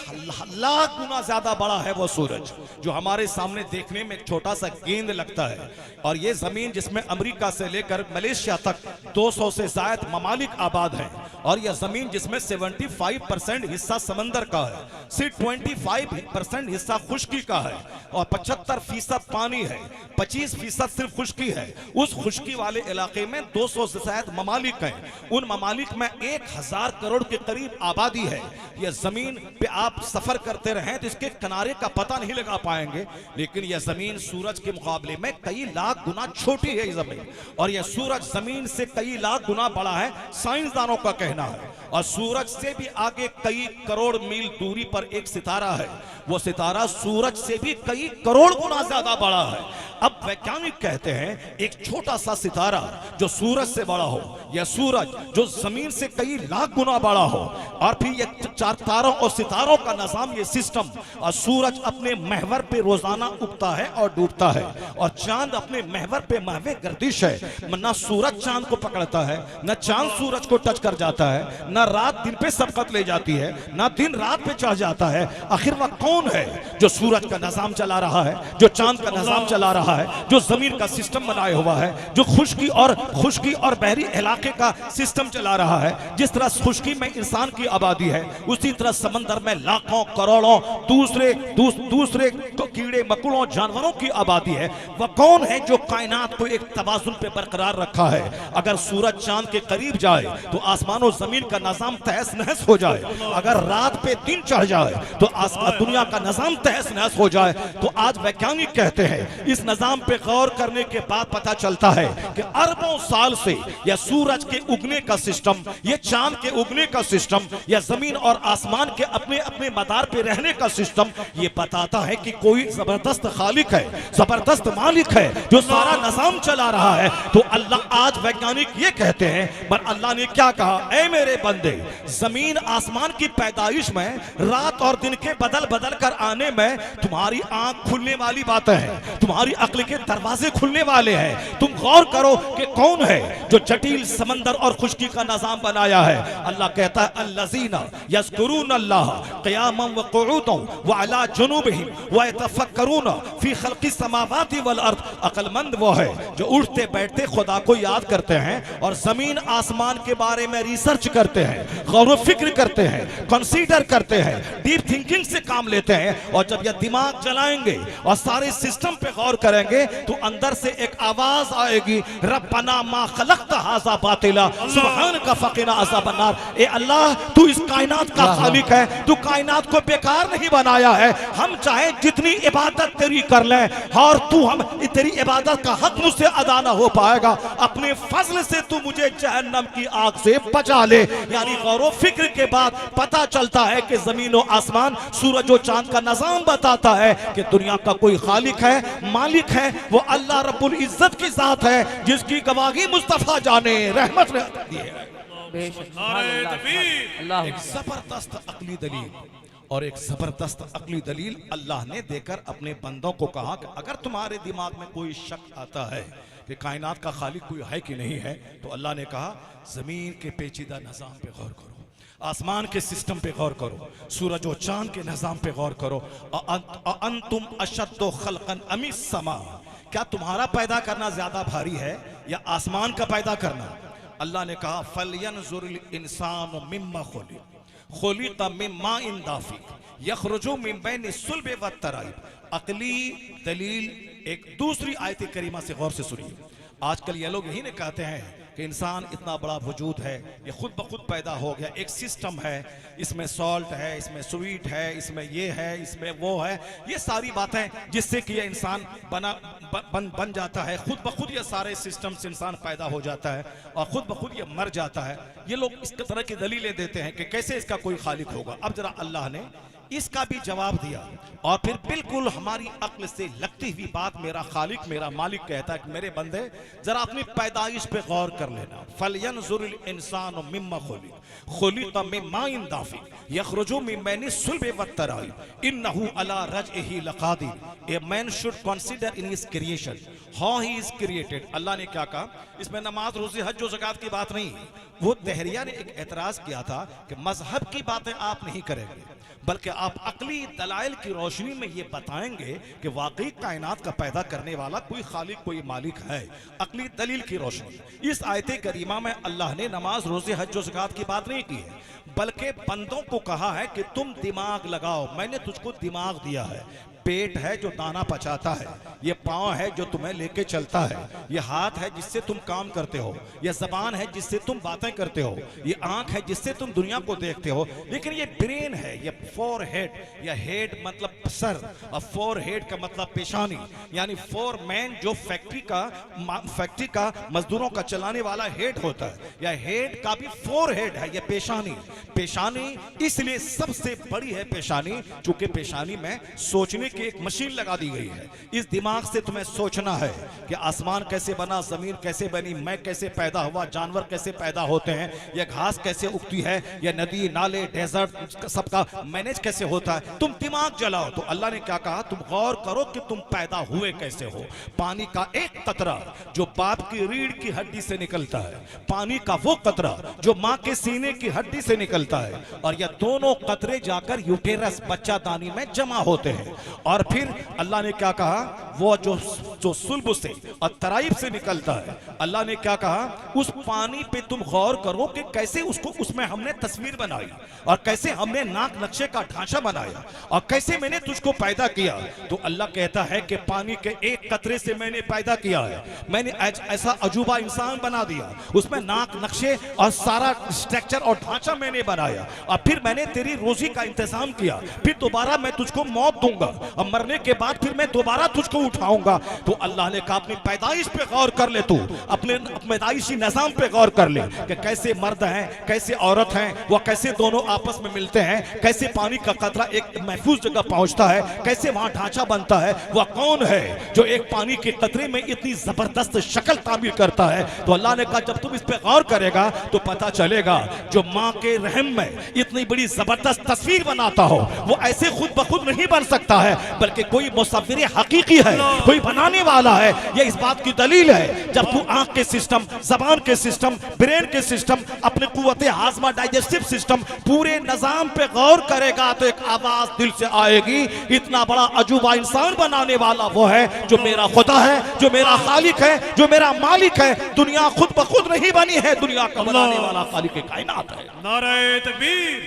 लाख गुना ज्यादा बड़ा है वो सूरज जो हमारे सामने देखने में एक छोटा सा गेंद लगता है। और ये जमीन जिसमें अमेरिका से लेकर मलेशिया तक 200 से ज्यादा ममालिक आबाद हैं, और यह जमीन जिसमें 75% हिस्सा समंदर का है, सिर्फ 25% हिस्सा खुश्की का है, और 75% पानी है, 25% सिर्फ खुश्की है। उस खुश्की वाले इलाके में 200 से ज्यादा ममालिक हैं, उन ममालिक में 1000 करोड़ के करीब आबादी है। यह जमीन पे आप सफर करते रहें तो इसके किनारे का पता नहीं लगा पाएंगे, लेकिन यह जमीन सूरज के मुकाबले में कई लाख गुना छोटी है जमीन, और यह सूरज जमीन से कई लाख गुना बड़ा है, साइंसदानों का कहना है। और सूरज से भी आगे कई करोड़ मील दूरी पर एक सितारा है, वो सितारा सूरज से भी कई करोड़ गुना ज्यादा बड़ा है। अब वैज्ञानिक कहते हैं एक छोटा सा सितारा जो सूरज से बड़ा हो, यह सूरज जो जमीन से कई लाख गुना बड़ा हो, और फिर ये 4 तारों और सितारों का निजाम, ये सिस्टम, और सूरज अपने महवर पे रोजाना उगता है और डूबता है, और चांद अपने महवर पे महवे गर्दिश है। न सूरज चांद को पकड़ता है, न चांद सूरज को टच कर जाता है, न रात दिन पे सबकत ले जाती है, न दिन रात पे चढ़ जाता है। आखिर वह कौन है जो सूरज का निजाम चला रहा है, जो चांद का निजाम चला रहा है, जो जमीन का सिस्टम बनाया हुआ है, जो खुश्की और बहरी इलाके का सिस्टम चला रहा है। जिस तरह खुश्की में इंसान की आबादी है, उसी तरह समंदर में लाखों करोड़ों दूसरे कीड़े मकुड़ों जानवरों की आबादी है। वह कौन है जो कायनात को एक तवाज़ुन पे बरकरार रखा है। अगर सूरज चांद के करीब जाए तो आसमान और जमीन का निजाम तहस नहस हो जाए, अगर रात पे दिन चढ़ जाए तो दुनिया का निजाम तहस नहस हो जाए। तो आज वैज्ञानिक कहते हैं इस निजाम पे गौर करने के बाद पता चलता है कि अरबों साल से यह सूरज के उगने का सिस्टम, यह चांद के उगने का सिस्टम, या जमीन और आसमान के अपने अपने मदार पे रहने का सिस्टम, ये बताता है कि कोई जबरदस्त खालिक है, जबरदस्त मालिक है जो सारा निजाम चला रहा है। तो अल्लाह, आज वैज्ञानिक ये कहते हैं, पर अल्लाह ने क्या कहा, ऐ मेरे बंदे, जमीन आसमान की पैदाइश में रात और दिन के बदल बदल कर आने में तुम्हारी आंख खुलने वाली बातें हैं, तुम्हारी अक्ल के दरवाजे खुलने वाले हैं। तुम गौर करो कि कौन है जो जटिल समंदर और खुश्की का निजाम बनाया है। अल्लाह कहता है अल्लज़ीना यज़कुरून अल्लाह क़ियामन व क़ुऊदन व अला जुनूबिहिम व यतफ़क्करून फ़ी ख़ल्क़िस समावाति वल अर्द। अक्लमंद वो है जो उठते बैठते खुदा को याद करते हैं और जमीन आसमान के बारे में रिसर्च करते हैं, गौर फिक्र करते हैं, कंसीडर करते हैं, डीप थिंकिंग से काम लेते हैं। और जब यह दिमाग चलाएंगे और सारे सिस्टम पे गौर करेंगे तो अंदर से एक आवाज आएगी, रब्बना मा खलक़्त हाज़ा बातिला सुब्हानका फ़क़िना अज़ाबन नार। ए अल्लाह, तू इस कायनात का खालिक है, तू कायनात को बेकार नहीं बनाया है। हम चाहे जितनी इबादत तेरी कर लें और तू हम तेरी इबादत का हक मुझसे अदा ना हो पाएगा, अपने फजल से तू मुझे जहन्नम की आग से बचा ले। यानी गौर फिक्र के बाद पता चलता है कि जमीन और आसमान, सूरज और चांद का निजाम बताता है कि दुनिया का कोई खालिक है, मालिक है, वो अल्लाह रब्बुल इज्जत की जात है जिसकी गवाही मुस्तफा जाने रहमत ने दी है। एक जबरदस्त अकली दलील और एक जबरदस्त अकली दलील अल्लाह ने देकर अपने बंदों को कहा कि अगर तुम्हारे दिमाग में कोई शक आता है कि कायनात का खालिक कोई है कि नहीं है, तो अल्लाह ने कहा जमीन के पेचीदा निजाम पे गौर करो, आसमान के सिस्टम पे गौर करो, सूरज और चांद के निजाम पे गौर करो। अंतुम अशद्दु खल्क़न अमिस समा, क्या तुम्हारा पैदा करना ज्यादा भारी है या आसमान का पैदा करना? अल्लाह ने कहा फलयंजुरिल इंसानु मिम्मा खुलिक़ मिन माइन दाफ़िक़ यख़रुजु मिन बैनि सुल्बि व तराइब। अकली दलील एक दूसरी आयत करीमा से गौर से सुनिए। आजकल ये लोग यही नहीं कहते हैं कि इंसान इतना बड़ा वजूद है, ये खुद ब खुद पैदा हो गया, एक सिस्टम है, इसमें सॉल्ट है, इसमें स्वीट है, इसमें ये है, इसमें वो है, ये सारी बातें जिससे कि ये इंसान बन जाता है। खुद ब खुद ये सारे सिस्टम से इंसान पैदा हो जाता है और खुद ब खुद ये मर जाता है। ये लोग इस तरह की दलीलें देते हैं कि कैसे इसका कोई खालिक होगा। अब जरा अल्लाह ने इसका भी जवाब दिया और फिर बिल्कुल हमारी अक्ल से लगती हुई बात मेरा खालिक, मेरा मालिक कहता है कि मेरे बंदे जरा अपनी पैदाइश पे गौर कर लेना। फलयंजुरिल इंसानु मिम्मा खुलिक़ मिन माइन दाफ़िक़ यख़रुजु मिन बैनि सुल्बि व तराइब इन्नहु अला रजइही लक़ादिर। A man should consider in his creation how he is created. Allah ने क्या कहा, इसमें नमाज, रोज़े, हज और ज़कात की बात नहीं। वो दहरिया ने एक एतराज किया था कि मजहब की बातें आप नहीं करेंगे, बल्कि आप अकली दलाइल की रोशनी में ये बताएंगे कि वाकई कायनात का पैदा करने वाला कोई खालिक, कोई मालिक है। अकली दलील की रोशनी। इस आयत करीमा में अल्लाह ने नमाज, रोज़े, हज और ज़कात की बात नहीं की है, बल्कि बंदों को कहा है कि तुम दिमाग लगाओ, मैंने तुझको दिमाग दिया है। पेट है जो दाना पचाता है, ये पाँव है जो तुम्हें लेके चलता है, ये हाथ है जिससे तुम काम करते हो, ये जबान है जिससे तुम बातें करते हो, ये आंख है जिससे तुम दुनिया को देखते हो। लेकिन ये ब्रेन है, ये फोर हेड, या हेड मतलब सर और फोर हेड का मतलब पेशानी, यानी फोर मैन जो फैक्ट्री का मजदूरों का चलाने वाला हेड होता है, या हेड का भी फोर हेड है, ये पेशानी। पेशानी इसलिए सबसे बड़ी है पेशानी, चूंकि पेशानी में सोचने की एक मशीन लगा दी गई है। इस दिमाग से तुम्हें सोचना है कि आसमान कैसे बना, जमीन कैसे बनी, मैं कैसे पैदा हुआ, जानवर कैसे पैदा होते हैं, यह घास कैसे उगती है, यह नदी, नाले, डेजर्ट सबका मैनेज कैसे होता है। तुम दिमाग जलाओ। तो अल्लाह ने क्या कहा, तुम गौर करो कि तुम पैदा हुए कैसे हो। पानी का एक कतरा जो बाप की रीढ़ की हड्डी से निकलता है, पानी का वो कतरा जो माँ के सीने की हड्डी से निकलता है, और यह दोनों कतरे जाकर यूटेरस बच्चादानी में जमा होते हैं। और फिर अल्लाह ने क्या कहा, वो जो जो सुल्ब से और तराइब से निकलता है, अल्लाह ने क्या कहा, उस पानी पे तुम गौर करो कि कैसे उसको उसमें हमने तस्वीर बनाई और कैसे हमने नाक नक्शे का ढांचा बनाया और कैसे मैंने तुझको पैदा किया। तो अल्लाह कहता है कि पानी के एक कतरे से मैंने पैदा किया है, मैंने ऐसा अजूबा इंसान बना दिया, उसमें नाक नक्शे और सारा स्ट्रक्चर और ढांचा मैंने बनाया और फिर मैंने तेरी रोजी का इंतजाम किया, फिर दोबारा मैं तुझको मौत दूंगा और मरने के बाद फिर मैं दोबारा तुझको उठाऊंगा। तो अल्लाह ने कहा अपनी पैदाइश पे गौर कर ले, तू अपने पैदाइशी निजाम पे गौर कर ले कि कैसे मर्द हैं, कैसे औरत हैं, वो कैसे दोनों आपस में मिलते हैं, कैसे पानी का कतरा एक महफूज जगह पहुंचता है, कैसे वहां ढांचा बनता है, वह कौन है जो एक पानी के कतरे में इतनी जबरदस्त शक्ल तामीर करता है। तो अल्लाह ने कहा जब तुम इस पे गौर करेगा तो पता चलेगा जो माँ के रहम में इतनी बड़ी जबरदस्त तस्वीर बनाता हो वो ऐसे खुद ब खुद नहीं बन सकता है, बल्कि कोई मुसव्विर हकीकी है, कोई बनाने वाला है। ये इस बात की दलील है जब तू आंख के सिस्टम, जबान के सिस्टम, ब्रेन के सिस्टम, अपने कुव्वते हाजमा डाइजेस्टिव सिस्टम पूरे निजाम पे गौर करेगा तो एक आवाज दिल से आएगी, इतना बड़ा अजूबा इंसान बनाने वाला वो है जो मेरा खुदा है, जो मेरा खालिक है, जो मेरा मालिक है। दुनिया खुद ब खुद नहीं बनी है, दुनिया का बनाने वाला खालिक कायनात है। नारे तकबीर,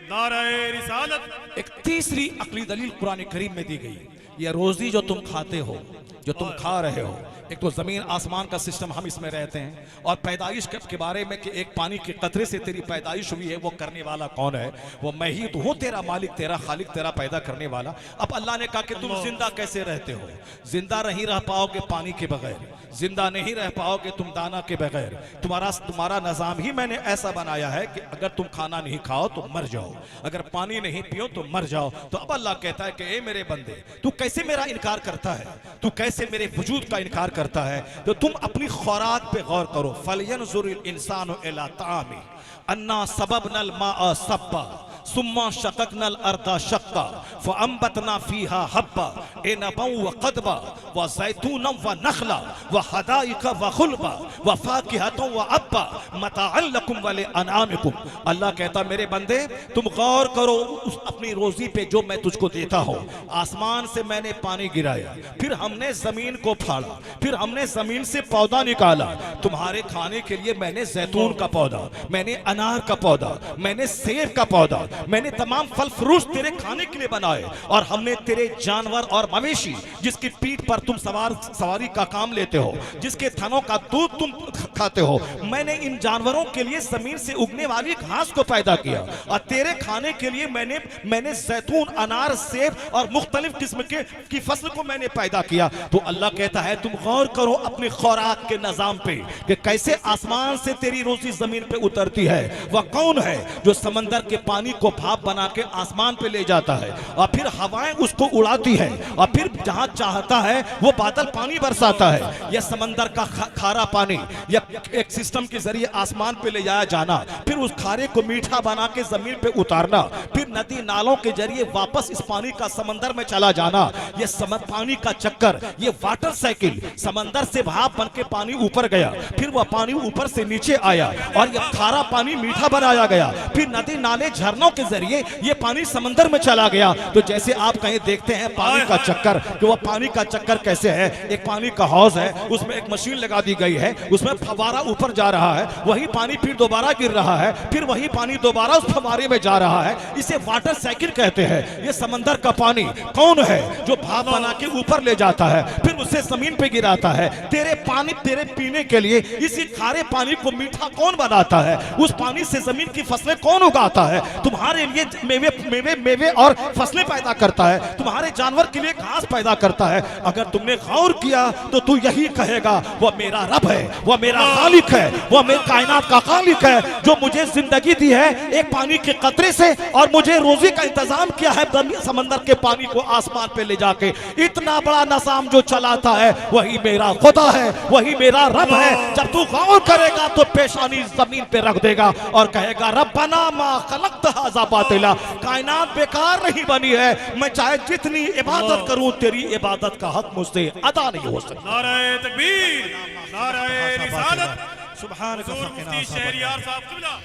नारे रिसालत। एक तीसरी अकली दलील कुरान करीम में दी गई, ये रोजी जो तुम खाते हो, जो तुम खा रहे हो, एक तो जमीन आसमान का सिस्टम, हम इसमें रहते हैं, और पैदाइश के बारे में कि एक पानी के कतरे से तेरी पैदाइश हुई है, वो करने वाला कौन है, वो मैं ही तो हूँ, तेरा मालिक, तेरा खालिक, तेरा पैदा करने वाला। अब अल्लाह ने कहा कि तुम जिंदा कैसे रहते हो, जिंदा नहीं रह पाओगे पानी के बगैर, जिंदा नहीं रह पाओगे तुम दाना के बगैर, तुम्हारा निजाम ही मैंने ऐसा बनाया है कि अगर तुम खाना नहीं खाओ तो मर जाओ, अगर पानी नहीं पियो तो मर जाओ। तो अब अल्लाह कहता है कि ए मेरे बंदे, तू कैसे मेरा इनकार करता है, तू कैसे मेरे वजूद का इनकार करता है, तो तुम अपनी खुराक पे गौर करो। फलयंजुरिल इंसानु इला तामी अन्ना सबबनल माअ सब्बा सुम्मा शक़क़नल अर्दा शक़्क़ा फ़अंबतना फ़ीहा हब्बा इनबा व क़दबा व ज़ैतूनन व नख़ला व हदाइक़ व ख़ुलबा व फ़ाकिहतन व अब्बा मताअन लकुम व लिअनआमिकुम। अल्लाह कहता मेरे बंदे तुम गौर करो उस अपनी रोजी पे जो मैं तुझको देता हूँ। आसमान से मैंने पानी गिराया, फिर हमने जमीन को फाड़ा, फिर हमने जमीन से पौधा निकाला, तुम्हारे खाने के लिए मैंने जैतून का पौधा, मैंने अनार का पौधा, मैंने सेब का पौधा, मैंने तमाम फल फ्रूट तेरे खाने के लिए बनाए, और हमने तेरे जानवर और मवेशी जिसकी पीठ पर तुम सवारी का काम लेते हो, जिसके थनों का दूध तुम खाते हो, मैंने इन जानवरों के लिए जमीन से उगने वाली घास को पैदा किया, और तेरे खाने के लिए मैंने जैतून, अनार, सेब और मुख्तलिफ किस्म की फसल को मैंने पैदा किया। तो अल्लाह कहता है तुम गौर करो अपने खुराक के निजाम पे कि कैसे आसमान से तेरी रोजी जमीन पे उतरती है। वह कौन है जो समंदर के पानी को भाप बना के आसमान पे ले जाता है और फिर हवाएं उसको उड़ाती है और फिर जहां चाहता है वो बादल पानी बरसाता है। यह समंदर का खारा पानी या एक सिस्टम के जरिए आसमान पे ले जाया जाना, फिर उस खारे को मीठा बना के जमीन पे उतारना, फिर नदी नालों के जरिए वापस इस पानी का समंदर में चला जाना, यह पानी का चक्कर, ये वाटर साइकिल, समंदर से भाप बन के पानी ऊपर गया, फिर वह पानी ऊपर से नीचे आया और यह खारा पानी मीठा बनाया गया, फिर नदी नाले झरनों के जरिए ये पानी समंदर में चला गया। तो जैसे आप कहीं देखते हैं पानी का चक्कर, कि वह पानी का चक्कर कैसे है, एक पानी का हौज है, उसमें एक मशीन लगा दी गई है, उसमें फव्वारा ऊपर जा रहा है, वही पानी फिर दोबारा गिर रहा है, फिर वही पानी दोबारा उस फव्वारे में जा रहा है, इसे वाटर साइकिल कहते हैं। ये समंदर का पानी कौन है जो भाप बना के ऊपर ले जाता है, फिर उसे जमीन पे गिराता है। तेरे पीने के लिए इसी खारे पानी को मीठा कौन बनाता है, उस पानी से जमीन की फसलें कौन उगाता है, तुम्हारे लिए मेवे और फसलें पैदा करता है, तुम्हारे जानवर के लिए घास पैदा करता है। अगर तुमने गौर किया तो तू यही कहेगा वह मेरा रब है, वह मेरा खालिक है, वह मेरे कायनात का खालिक है जो मुझे जिंदगी दी है एक पानी के कतरे से और मुझे रोजी का इंतजाम किया है समंदर के पानी को आसमान पे ले जाके। इतना बड़ा निजाम जो चलाता है वही मेरा खुदा है, वही मेरा रब है। जब तू गौर करेगा तो पेशानी जमीन पे रख देगा और कहेगा रब्बना मा खलक़्त हाज़ा बातिला, कायनात बेकार नहीं बनी है, मैं चाहे जितनी इबादत करूं तेरी इबादत का हक मुझसे अदा नहीं हो सकता। नारे तकबीर, नारे रिसालत, सुभान हुजूर मुफ्ती शहरियार साहब किबला।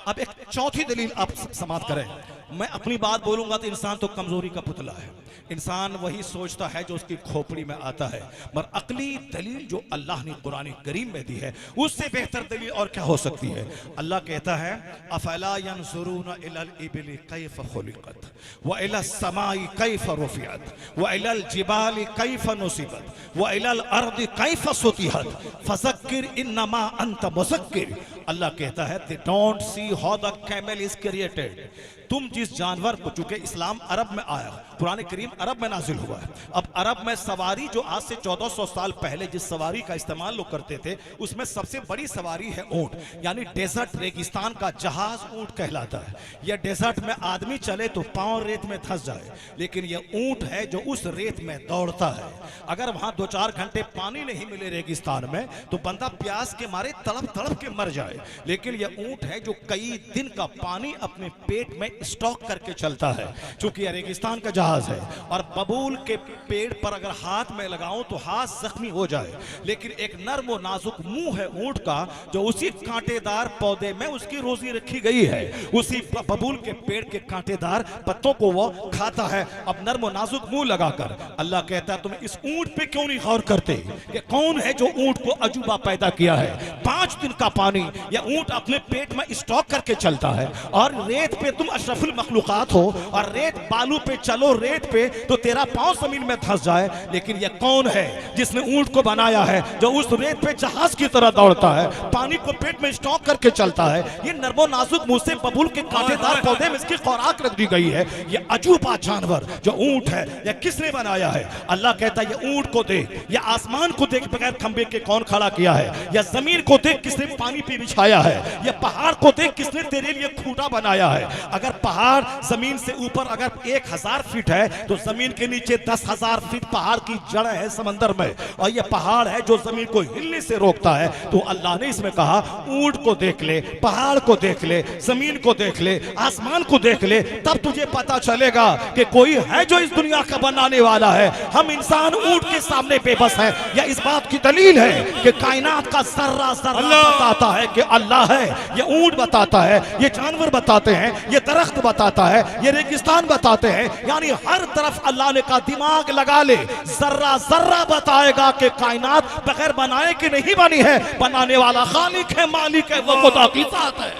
अब एक चौथी दलील आप समाप्त करें। मैं अपनी बात बोलूंगा तो इंसान तो कमजोरी का पुतला है, इंसान वही सोचता है जो उसकी खोपड़ी में आता है, मगर अकली दलील जो अल्लाह ने कुरान करीम में दी है उससे बेहतर दलील और क्या हो सकती है। अल्लाह कहता है अफला यंजुरूना इलल इबिली कैफ खुलिकत व इलस समाई कैफ रुफियत व इलल जिबाली कैफ नुसिबत व इलल अर्दी कैफ सुतिहत फज़क्किर इन्नमा अंत मुज़क्किर। अल्लाह कहता है they don't see how the camel is created. तुम जिस जानवर को, चूंकि इस्लाम अरब में आया, कुरान करीम अरब में नाजिल हुआ है, अब अरब में सवारी जो आज से 1400 साल पहले जिस सवारी का इस्तेमाल लोग करते थे उसमें सबसे बड़ी सवारी है ऊंट, यानी डेजर्ट रेगिस्तान का जहाज ऊंट कहलाता है। यह डेजर्ट में आदमी चले तो पांव रेत में धंस जाए, लेकिन यह ऊंट है जो उस रेत में दौड़ता है। अगर वहां 2-4 घंटे पानी नहीं मिले रेगिस्तान में तो बंदा प्यास के मारे तड़प तड़प के मर जाए, लेकिन यह ऊंट है जो कई दिन का पानी अपने पेट में स्टॉक करके चलता है। चूंकि यह रेगिस्तान का जहाज है और बबूल के पेड़ पर अगर हाथ में लगाऊं तो हाथ जख्मी हो जाए, लेकिन एक नर्म और नाजुक मुंह है ऊंट का जो उसी कांटेदार पौधे में उसकी रोजी रखी गई है, उसी बबूल के पेड़ के कांटेदार पत्तों को वो खाता है अब नर्म और नाजुक मुंह लगाकर। अल्लाह कहता है तुम इस ऊंट पे क्यों नहीं गौर करते कि कौन है जो ऊंट को अजूबा पैदा किया है। 5 दिन का पानी यह ऊंट अपने पेट में स्टॉक करके चलता है और रेत पे तुम अशरफुल मखलूकात हो और रेत बालू पे चलो रेत पे तो तेरा पांव जमीन में धंस जाए, लेकिन यह कौन है जिसने ऊंट को बनाया है जो उस रेत पे जहाज की तरह दौड़ता है, पानी को पेट में स्टॉक करके चलता है। ये नर्मो नाजुक मुंह से बबूल के कांटेदार पौधे में इसकी खुराक रख दी गई है। ये अजूबा जानवर जो ऊंट है यह किसने बनाया है। अल्लाह कहता है ये ऊंट को देख, या आसमान को देख बगैर खंबे के कौन खड़ा किया है, या जमीन को देख किसने पानी पे बिछाया है, या पहाड़ को देख किसने तेरे लिए खूंटा बनाया है। अगर पहाड़ जमीन से ऊपर अगर 1000 फीट है तो जमीन के नीचे 10,000 फीट पहाड़ की जड़ है समंदर में, और यह पहाड़ है जो जमीन को हिलने से रोकता है। तो अल्लाह ने इसमें कहा ऊंट को देख ले, पहाड़ को देख ले, जमीन को देख ले, आसमान को देख ले, तब तुझे पता चलेगा कि कोई है जो इस दुनिया का बनाने वाला है। हम इंसान ऊंट के सामने बेबस हैं। यह इस बात की दलील है कि कायनात का जर्रा जर्रा बताता है कि अल्लाह है। यह ऊंट बताता है, ये जानवर बताते हैं, ये दरख्त बताता है, ये रेगिस्तान बताते हैं, यानी हर तरफ अल्लाह ने का दिमाग लगा ले, जर्रा जर्रा बताएगा कि कायनात बगैर बनाए कि नहीं बनी है, बनाने वाला खालिक है, मालिक है, वो खुदा की जात है।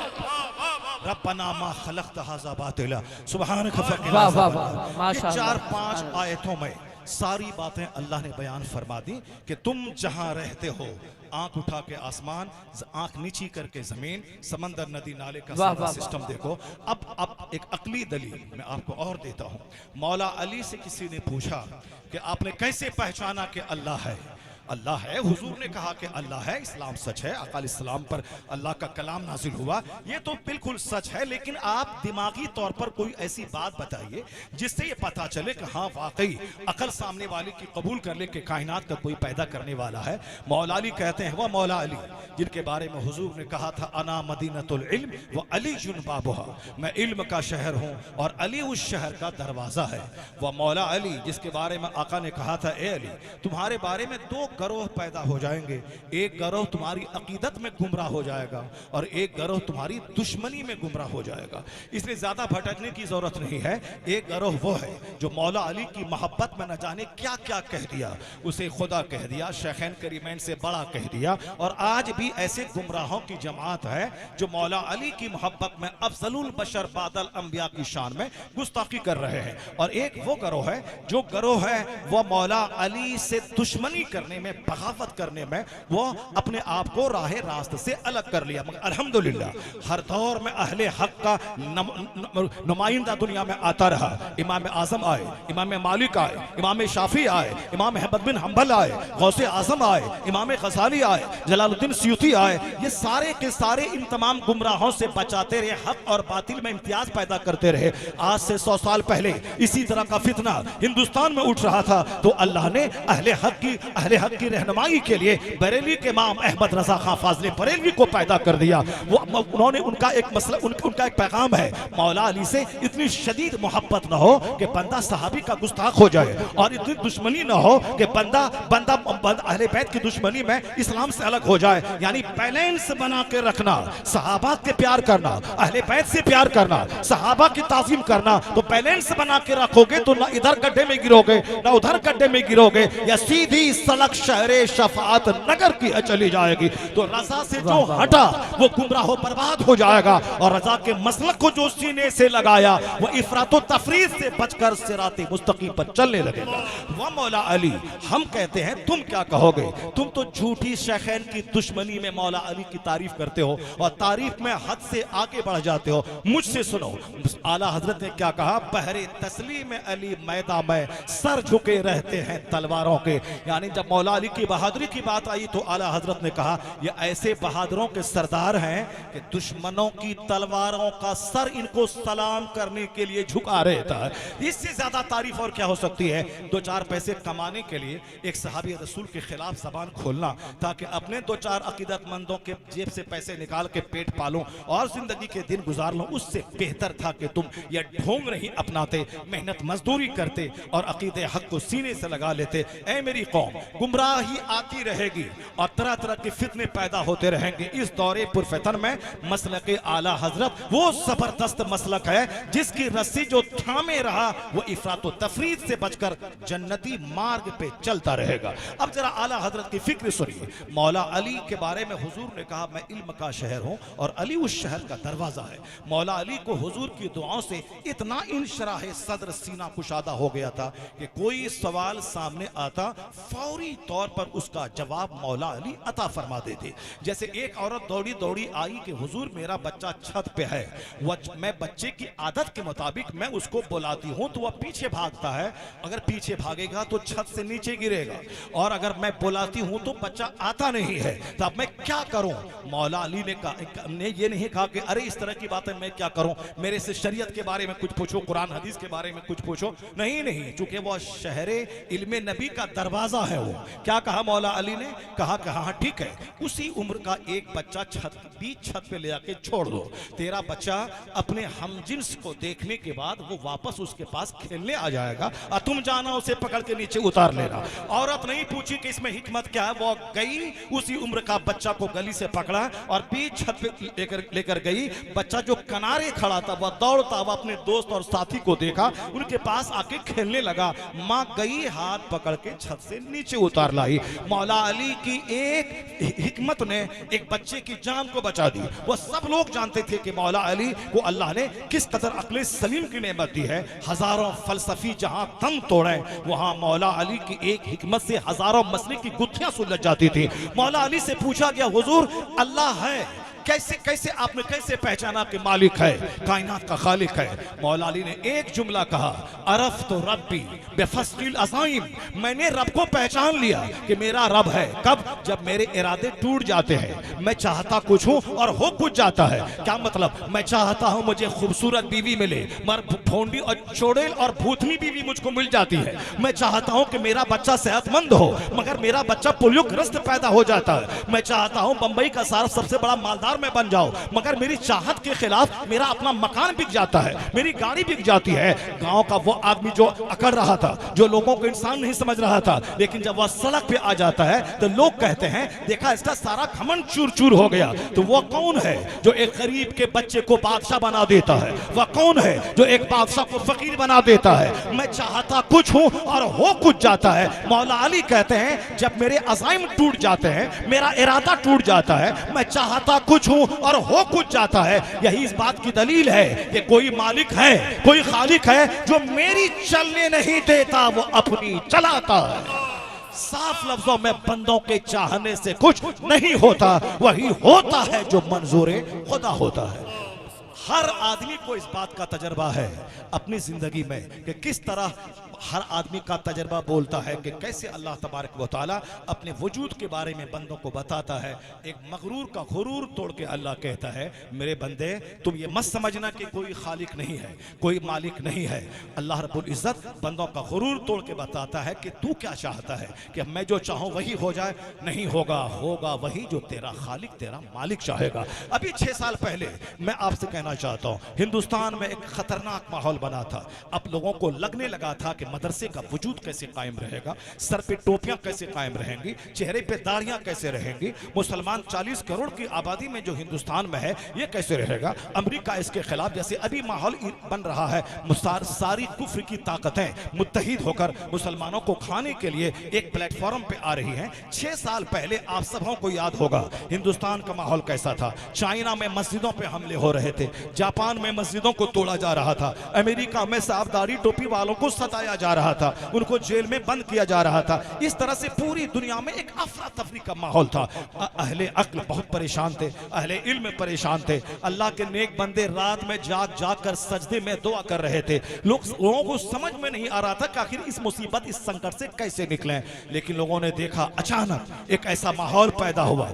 रब्बना मा खलक़त हाज़ा बातिला सुब्हानक फ़क़िना। 4-5 आयतों में सारी बातें अल्लाह ने बयान फरमा दी कि तुम जहां रहते हो, आंख उठा के आसमान, आंख नीची करके जमीन, समंदर, नदी नाले का सारा सिस्टम देखो। अब एक अकली दलील मैं आपको और देता हूं। मौला अली से किसी ने पूछा कि आपने कैसे पहचाना कि अल्लाह है। अल्लाह है, हुजूर ने कहा कि अल्लाह है, इस्लाम सच है, आका इस्लाम पर अल्लाह का कलाम नाजिल हुआ, ये तो बिल्कुल सच है, लेकिन आप दिमागी तौर पर कोई ऐसी बात बताइए जिससे ये पता चले कि हाँ वाकई अकल सामने वाले की कबूल कर ले कि कायनात का कोई पैदा करने वाला है। मौला अली कहते हैं, वह मौला अली जिनके बारे में हुजूर ने कहा था अना मदीनतुल इल्म व अली जुन बाबुहा, मैं इल्म का शहर हूँ और अली उस शहर का दरवाजा है। वह मौला अली जिसके बारे में आका ने कहा था, ए अली तुम्हारे बारे में 2 गरोह पैदा हो जाएंगे, एक गरोह तुम्हारी अकीदत में गुमराह हो जाएगा और एक गरोह तुम्हारी दुश्मनी में गुमराह हो जाएगा। इसलिए ज्यादा भटकने की जरूरत नहीं है। एक गरोह वो है जो मौला अली की मोहब्बत में न जाने क्या क्या कह दिया, उसे खुदा कह दिया, शेखैन करीमैन से बड़ा कह दिया, और आज भी ऐसे गुमराहों की जमात है जो मौला अली की मोहब्बत में अफजलुल बशर बादल अंबिया की शान में गुस्ताखी कर रहे हैं। और एक वो गरोह है जो गरोह है वह मौला अली से दुश्मनी करने में, बगावत करने में, वो अपने आप को राह रास्त से अलग कर लिया। मगर अल्हम्दुलिल्लाह हर दौर में अहले हक का नुमाइंदा दुनिया में आता रहा। इमाम आजम आए, इमाम मालिक आए, इमाम शाफी आए, इमाम अहमद बिन हंबल आए, गौसे आजम आए, इमाम गजाली आए, जलालुद्दीन सयूती आए। ये सारे के सारे इन तमाम गुमराहों से बचाते रहे, हक और बातिल में इम्तियाज पैदा करते रहे। आज से 100 साल पहले इसी तरह का फितना हिंदुस्तान में उठ रहा था तो अल्लाह ने अहले हक हक की रहनुमाई के लिए बरेली के इमाम अहमद रजा खां फाजले बरेलवी को पैदा कर दिया। वो उन्होंने उनका एक मसला उनका एक पैगाम है, मौला अली से इतनी शदीद मोहब्बत न हो कि बंदा सहाबी का गुस्ताख हो जाए, और इतनी दुश्मनी न हो कि बंदा अहले बैत की दुश्मनी में इस्लाम से अलग हो जाए। यानी बैलेंस बना के रखना, सहाबा के प्यार करना, अहले बैत से प्यार करना, सहाबा की ताज़ीम करना। तो बैलेंस बना के रखोगे तो ना इधर गड्ढे में गिरोगे ना उधर गड्ढे में गिरोगे, या सीधी सड़क शहरे शफात नगर की चली जाएगी। तो रजा से जो हटा वो गुमराह बर्बाद हो जाएगा, और रजा के मसलक को जो सीने से लगाया वो इफरातो तफरीद से बचकर सिराते मुस्तकीम पर चलने लगेगा। वह मौला अली, हम कहते हैं तुम क्या कहोगे? तुम तो झूठी शेखैन की दुश्मनी में मौला अली की तारीफ करते हो और तारीफ में हद से आगे बढ़ जाते हो। मुझसे सुनो, आला हजरत ने क्या कहा, बहरे तस्लीम अली मैदा में सर झुके रहते हैं तलवारों के। यानी जब मौला अली की बहादुरी की बात आई तो आला हजरत ने कहा ये ऐसे बहादुरों के सरदार हैं कि दुश्मनों की तलवारों का सर इनको सलाम करने के लिए झुका रहता है। इससे ज्यादा तारीफ और क्या हो सकती है? दो चार पैसे कमाने के लिए एक सहाबी रसूल के खिलाफ जबान खोलना ताकि अपने दो चार अकीदतमंदों के जेब से पैसे निकाल के पेट पालो और जिंदगी के दिन गुजार लो, उससे बेहतर था कि तुम ये ढोंग नहीं अपनाते, मेहनत मजदूरी करते और अकीदे हक को सीने से लगा लेते। ऐ मेरी कौम, गुमराही आती रहेगी और तरह तरह के फितने पैदा होते रहेंगे। इस दौरे पुरफितन में मसलक आला हजरत वो जबरदस्त मसलक है जिसकी रस्सी जो थामे रहा वो इफरात तफरीद से बचकर जन्नती मार्ग पे चलता रहेगा। अब जरा आला हजरत की फिक्र सुनिए। मौला अली के बारे में हुजूर ने कहा मैं इल्म का शहर हूं और अली उस शहर का दरवाजा है। मौला अली को हुजूर की दुआओं से इतना इंशराह सदर सीना कुशादा हो गया था कि कोई सवाल सामने आता फौरी तौर पर उसका जवाब मौला अली अता फरमा देते। जैसे एक औरत दौड़ी दौड़ी आई कि हुजूर मेरा बच्चा छत पे है, मैं बच्चे की आदत के मुताबिक मैं उसको बुलाती हूं तो वह पीछे भागता है, अगर पीछे भागेगा तो छत से नीचे गिरेगा, और अगर मैं बुलाती हूं तो बच्चा आता नहीं है, तो अब मैं क्या करूं? मौला अली ने ये नहीं कहा कि अरे इस तरह की बातें मैं क्या करूं, मेरे से शरीयत के बारे में कुछ पूछो, कुरान हदीस के बारे में कुछ पूछो। नहीं, चूंकि वो शहरे इल्मे नबी का दरवाजा है। वो क्या कहा मौला अली ने? कहा कि हाँ ठीक है, उसी उम्र का एक बच्चा बीच छत पे ले जाके छोड़ दो, तेरा बच्चा अपने हमजिन्स को देखने के बाद वो वापस उसके पास खेलने आ जाएगा और तुम जाना उसे पकड़ के नीचे उतार लेना। औरत नहीं पूछी कि इसमें हिकमत क्या है, वो गई उसी उम्र का बच्चा को गली से पकड़ा और बीच छत पे लेकर गई। बच्चा जो किनारे खड़ा था वह दौड़ता हुआ अपने दोस्त और साथी को देखा, उनके पास आके खेलने लगा। माँ गई हाथ पकड़ के छत से नीचे उतार लाई। मौला अली की एक हिकमत ने एक बच्चे की जान को बचा दी। वो सब लोग जानते थे कि मौला अली को अल्लाह ने किस कदर अक्ल सलीम की नेमत दी है। हजारों फलसफी जहां दम तोड़े वहां मौला अली की एक हिकमत से हजारों मसले की गुत्थियां सुलझ जाती थी। मौला अली से पूछा गया हुजूर अल्लाह है, कैसे आपने कैसे पहचाना कि मालिक है, कायनात का खालिक है? मौला अली ने एक जुमला कहा, अरफ तो रब्बी बेफस्लिल अज़ाइम, मैंने रब को पहचान लिया कि मेरा रब है। कब? जब मेरे इरादे टूट जाते हैं, मैं चाहता कुछ हूं और हो कुछ जाता है। क्या मतलब? मैं चाहता हूं मुझे खूबसूरत बीवी मिले, मगर भोंडी और चोड़ेल और भूतनी बीवी मुझको मिल जाती है। मैं चाहता हूं कि मेरा बच्चा सेहतमंद हो, मगर मेरा बच्चा पोलियोग्रस्त पैदा हो जाता है। मैं चाहता हूं बंबई का सारा सबसे बड़ा मालदार में बन जाओ, मगर मेरी चाहत के खिलाफ मेरा अपना मकान बिक जाता है, मेरी गाड़ी बिक जाती है। गांव का वो आदमी जो अकड़ रहा था, जो लोगों को इंसान नहीं समझ रहा था, लेकिन जब वह सड़क पे आ जाता है तो लोग कहते हैं देखा इसका सारा घमंड चूर चूर हो गया। तो वो कौन है जो एक गरीब के बच्चे को बादशाह बना देता है? वह कौन है जो एक बादशाह को फकीर बना देता है? मैं चाहता कुछ हूं और हो कुछ जाता है। मौला अली कहते हैं जब मेरे अज़ाइम टूट जाते हैं, मेरा इरादा टूट जाता है, मैं चाहता कुछ हूं और हो कुछ जाता है। यही इस बात की दलील है कि कोई मालिक है, कोई खालिक है जो मेरी चलने नहीं देता, वो अपनी चलाता है। साफ लफ्जों में बंदों के चाहने से कुछ नहीं होता, वही होता है जो मंजूर खुदा होता है। हर आदमी को इस बात का तजर्बा है अपनी जिंदगी में कि किस तरह हर आदमी का तजर्बा बोलता है कि कैसे अल्लाह तबारक व तआला अपने वजूद के बारे में बंदों को बताता है। एक मगरूर का गुरूर तोड़ के अल्लाह कहता है, मेरे बंदे तुम ये मत समझना कि कोई खालिक नहीं है, कोई मालिक नहीं है। अल्लाह रब्बुल इज्जत बंदों का गुरूर तोड़ के बताता है कि तू क्या चाहता है कि मैं जो चाहूं वही हो जाए? नहीं होगा, होगा वही जो तेरा खालिक, तेरा मालिक चाहेगा। अभी 6 साल पहले मैं आपसे कहना चाहता हूं, हिंदुस्तान में एक खतरनाक माहौल बना था। अब लोगों को लगने लगा था कि मदरसे का वजूद कैसे कायम रहेगा, सर पे टोपियां कैसे कायम रहेंगी, चेहरे पे दाढ़ियां कैसे रहेंगी, मुसलमान 40 करोड़ की आबादी में जो हिंदुस्तान में है ये कैसे रहेगा। अमेरिका इसके खिलाफ, जैसे अभी माहौल बन रहा है, सारी कुफ्र की ताकतें मुत्तहिद होकर मुसलमानों को खाने के लिए एक प्लेटफॉर्म पे आ रही हैं। 6 साल पहले आप सबों को याद होगा हिंदुस्तान का माहौल कैसा था। चाइना में मस्जिदों पे हमले हो रहे थे, जापान में मस्जिदों को तोड़ा जा रहा था, अमेरिका में साफदारी टोपी वालों को सताया जा रहा था, उनको जेल में बंद किया जा रहा था। इस तरह से पूरी दुनिया में एक अफरा तफरी का माहौल था। अहले अक्ल बहुत परेशान थे, अहले इल्म परेशान थे। अल्लाह के नेक बंदे रात में जाग जाग कर सजदे में दुआ कर रहे थे। लोगों को समझ में नहीं आ रहा था कि आखिर इस मुसीबत, इस संकट से कैसे निकलें। लेकिन लोगों ने देखा अचानक एक ऐसा माहौल पैदा हुआ,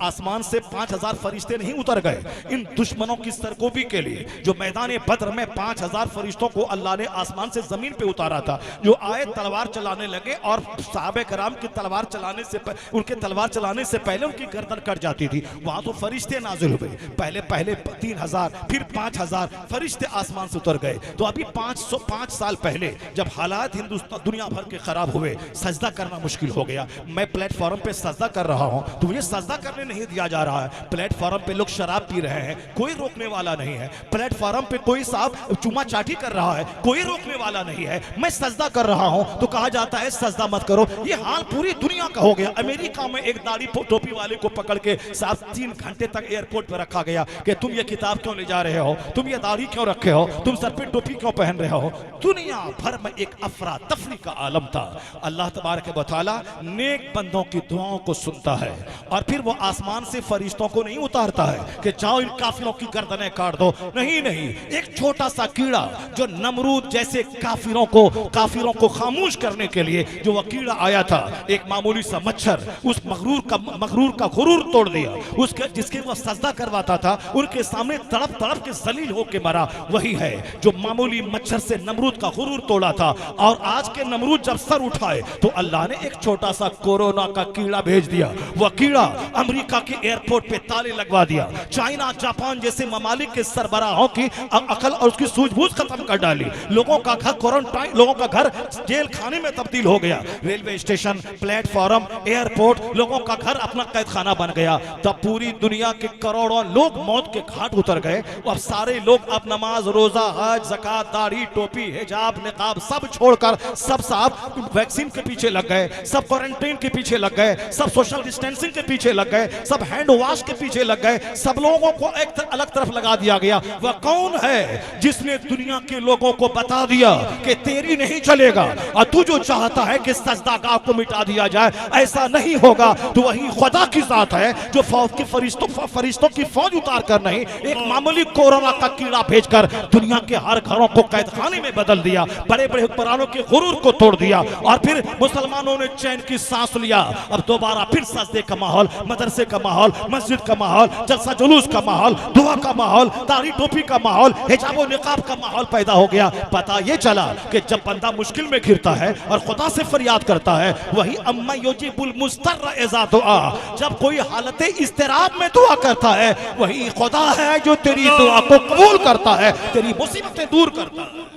आसमान से 5000 फरिश्ते नहीं उतर गए इन दुश्मनों की सरकोबी के लिए। जो मैदान बद्र में 5000 फरिश्तों को अल्लाह ने आसमान से जमीन पे उतारा था, जो आए तलवार चलाने लगे और सहाबे कराम की तलवार चलाने से उनके तलवार चलाने से पहले उनकी गर्दन कट जाती थी। वहां तो फरिश्ते नाजिल हुए, पहले 3000 फिर 5000 फरिश्ते आसमान से उतर गए। तो अभी 505 साल पहले जब हालात हिंदुस्तान दुनिया भर के खराब हुए, सजदा करना मुश्किल हो गया। मैं प्लेटफॉर्म पे सजदा कर रहा हूं तो मुझे सजदा करने नहीं दिया जा रहा है। प्लेटफॉर्म पे लोग शराब पी रहे हैं, कोई रोकने वाला नहीं है। प्लेटफॉर्म पे कोई साहब चुमा चाटी कर रहा है, कोई रोकने वाला नहीं है। मैं सजदा कर रहा हूं तो कहा जाता है सजदा मत करो। ये हाल पूरी दुनिया का हो गया। अमेरिका में एक दाढ़ी टोपी वाले को पकड़ के साहब 3 घंटे तक एयरपोर्ट पर रखा गया कि तुम ये किताब क्यों ले जा रहे हो, तुम ये दाढ़ी क्यों रखे हो, तुम सर पे टोपी क्यों पहन रहे हो। दुनिया भर में एक अफरा तफरी का आलम था। अल्लाह तबारक व तआला नेक बंदों की दुआओं को सुनता है और फिर वो आसमान से फरिश्तों को नहीं उतारता है कि जाओ इन काफिरों की गर्दनें काट दो। नहीं नहीं, एक छोटा सा कीड़ा जो नमरूद जैसे काफिरों को खामोश करने के लिए जो वह कीड़ा आया था, एक मामूली सा मच्छर उस मगरूर का गुरूर तोड़ दिया। उसके जिसके वह सजदा करवाता था उनके सामने तड़प तड़प के जलील होके मरा। वही है जो मामूली मच्छर से नमरूद का गुरूर तोड़ा था। और आज के नमरूद जब सर उठाए तो अल्लाह ने एक छोटा सा कोरोना का कीड़ा भेज दिया। वह कीड़ा अमेरिका के एयरपोर्ट पे ताले लगवा दिया। चाइना जापान जैसे ममालिक के सरबराहों की अकल और उसकी सूझबूझ खत्म कर डाली। लोगों का घर क्वारंटाइन, लोगों का घर जेल खाने में तब्दील हो गया। रेलवे स्टेशन, प्लेटफॉर्म, एयरपोर्ट, लोगों का घर अपना कैद खाना बन गया। तब पूरी दुनिया के करोड़ों लोग मौत के घाट उतर गए। अब सारे लोग अब नमाज, रोजा, हज, ज़कात, दाढ़ी, टोपी, हिजाब, निकाब सब छोड़कर सब साहब वैक्सीन के पीछे लग गए, सब क्वारंटाइन के पीछे लग गए, सब सोशल डिस्टेंसिंग के पीछे लग गए, सब हैंड वॉश के पीछे लग गए। सब लोगों को एक अलग तरफ लगा दिया गया। वह कौन है जिसने दुनिया के लोगों को बता दिया कि तेरी नहीं चलेगा और तू जो चाहता है कि सजदागाह को मिटा दिया जाए, ऐसा नहीं होगा। तो वही खुदा की जात है जो फरिश्तों की फौज उतार कर नहीं, एक मामूली कोरोना का कीड़ा भेजकर दुनिया के हर घरों को कैद खाने में बदल दिया, बड़े बड़े हुक्मरानों के गुरूर को तोड़ दिया और फिर मुसलमानों ने चैन की सांस लिया। अब दोबारा फिर सजदे का माहौल, मदरसे का माहौल, मस्जिद का माहौल, जलसा जुलूस का माहौल, दुआ का माहौल, दाढ़ी टोपी का माहौल, हिजाब और निकाब का माहौल पैदा हो गया। पता ये चला कि जब बंदा मुश्किल में घिरता है और खुदा से फरियाद करता है, वही अम्मा युजीबुल मुस्तर्र इज़ा दुआ, जब कोई हालत इस्तिराब में दुआ करता है, वही खुदा है जो तेरी दुआ को कबूल करता है, तेरी मुसीबतें दूर करता है।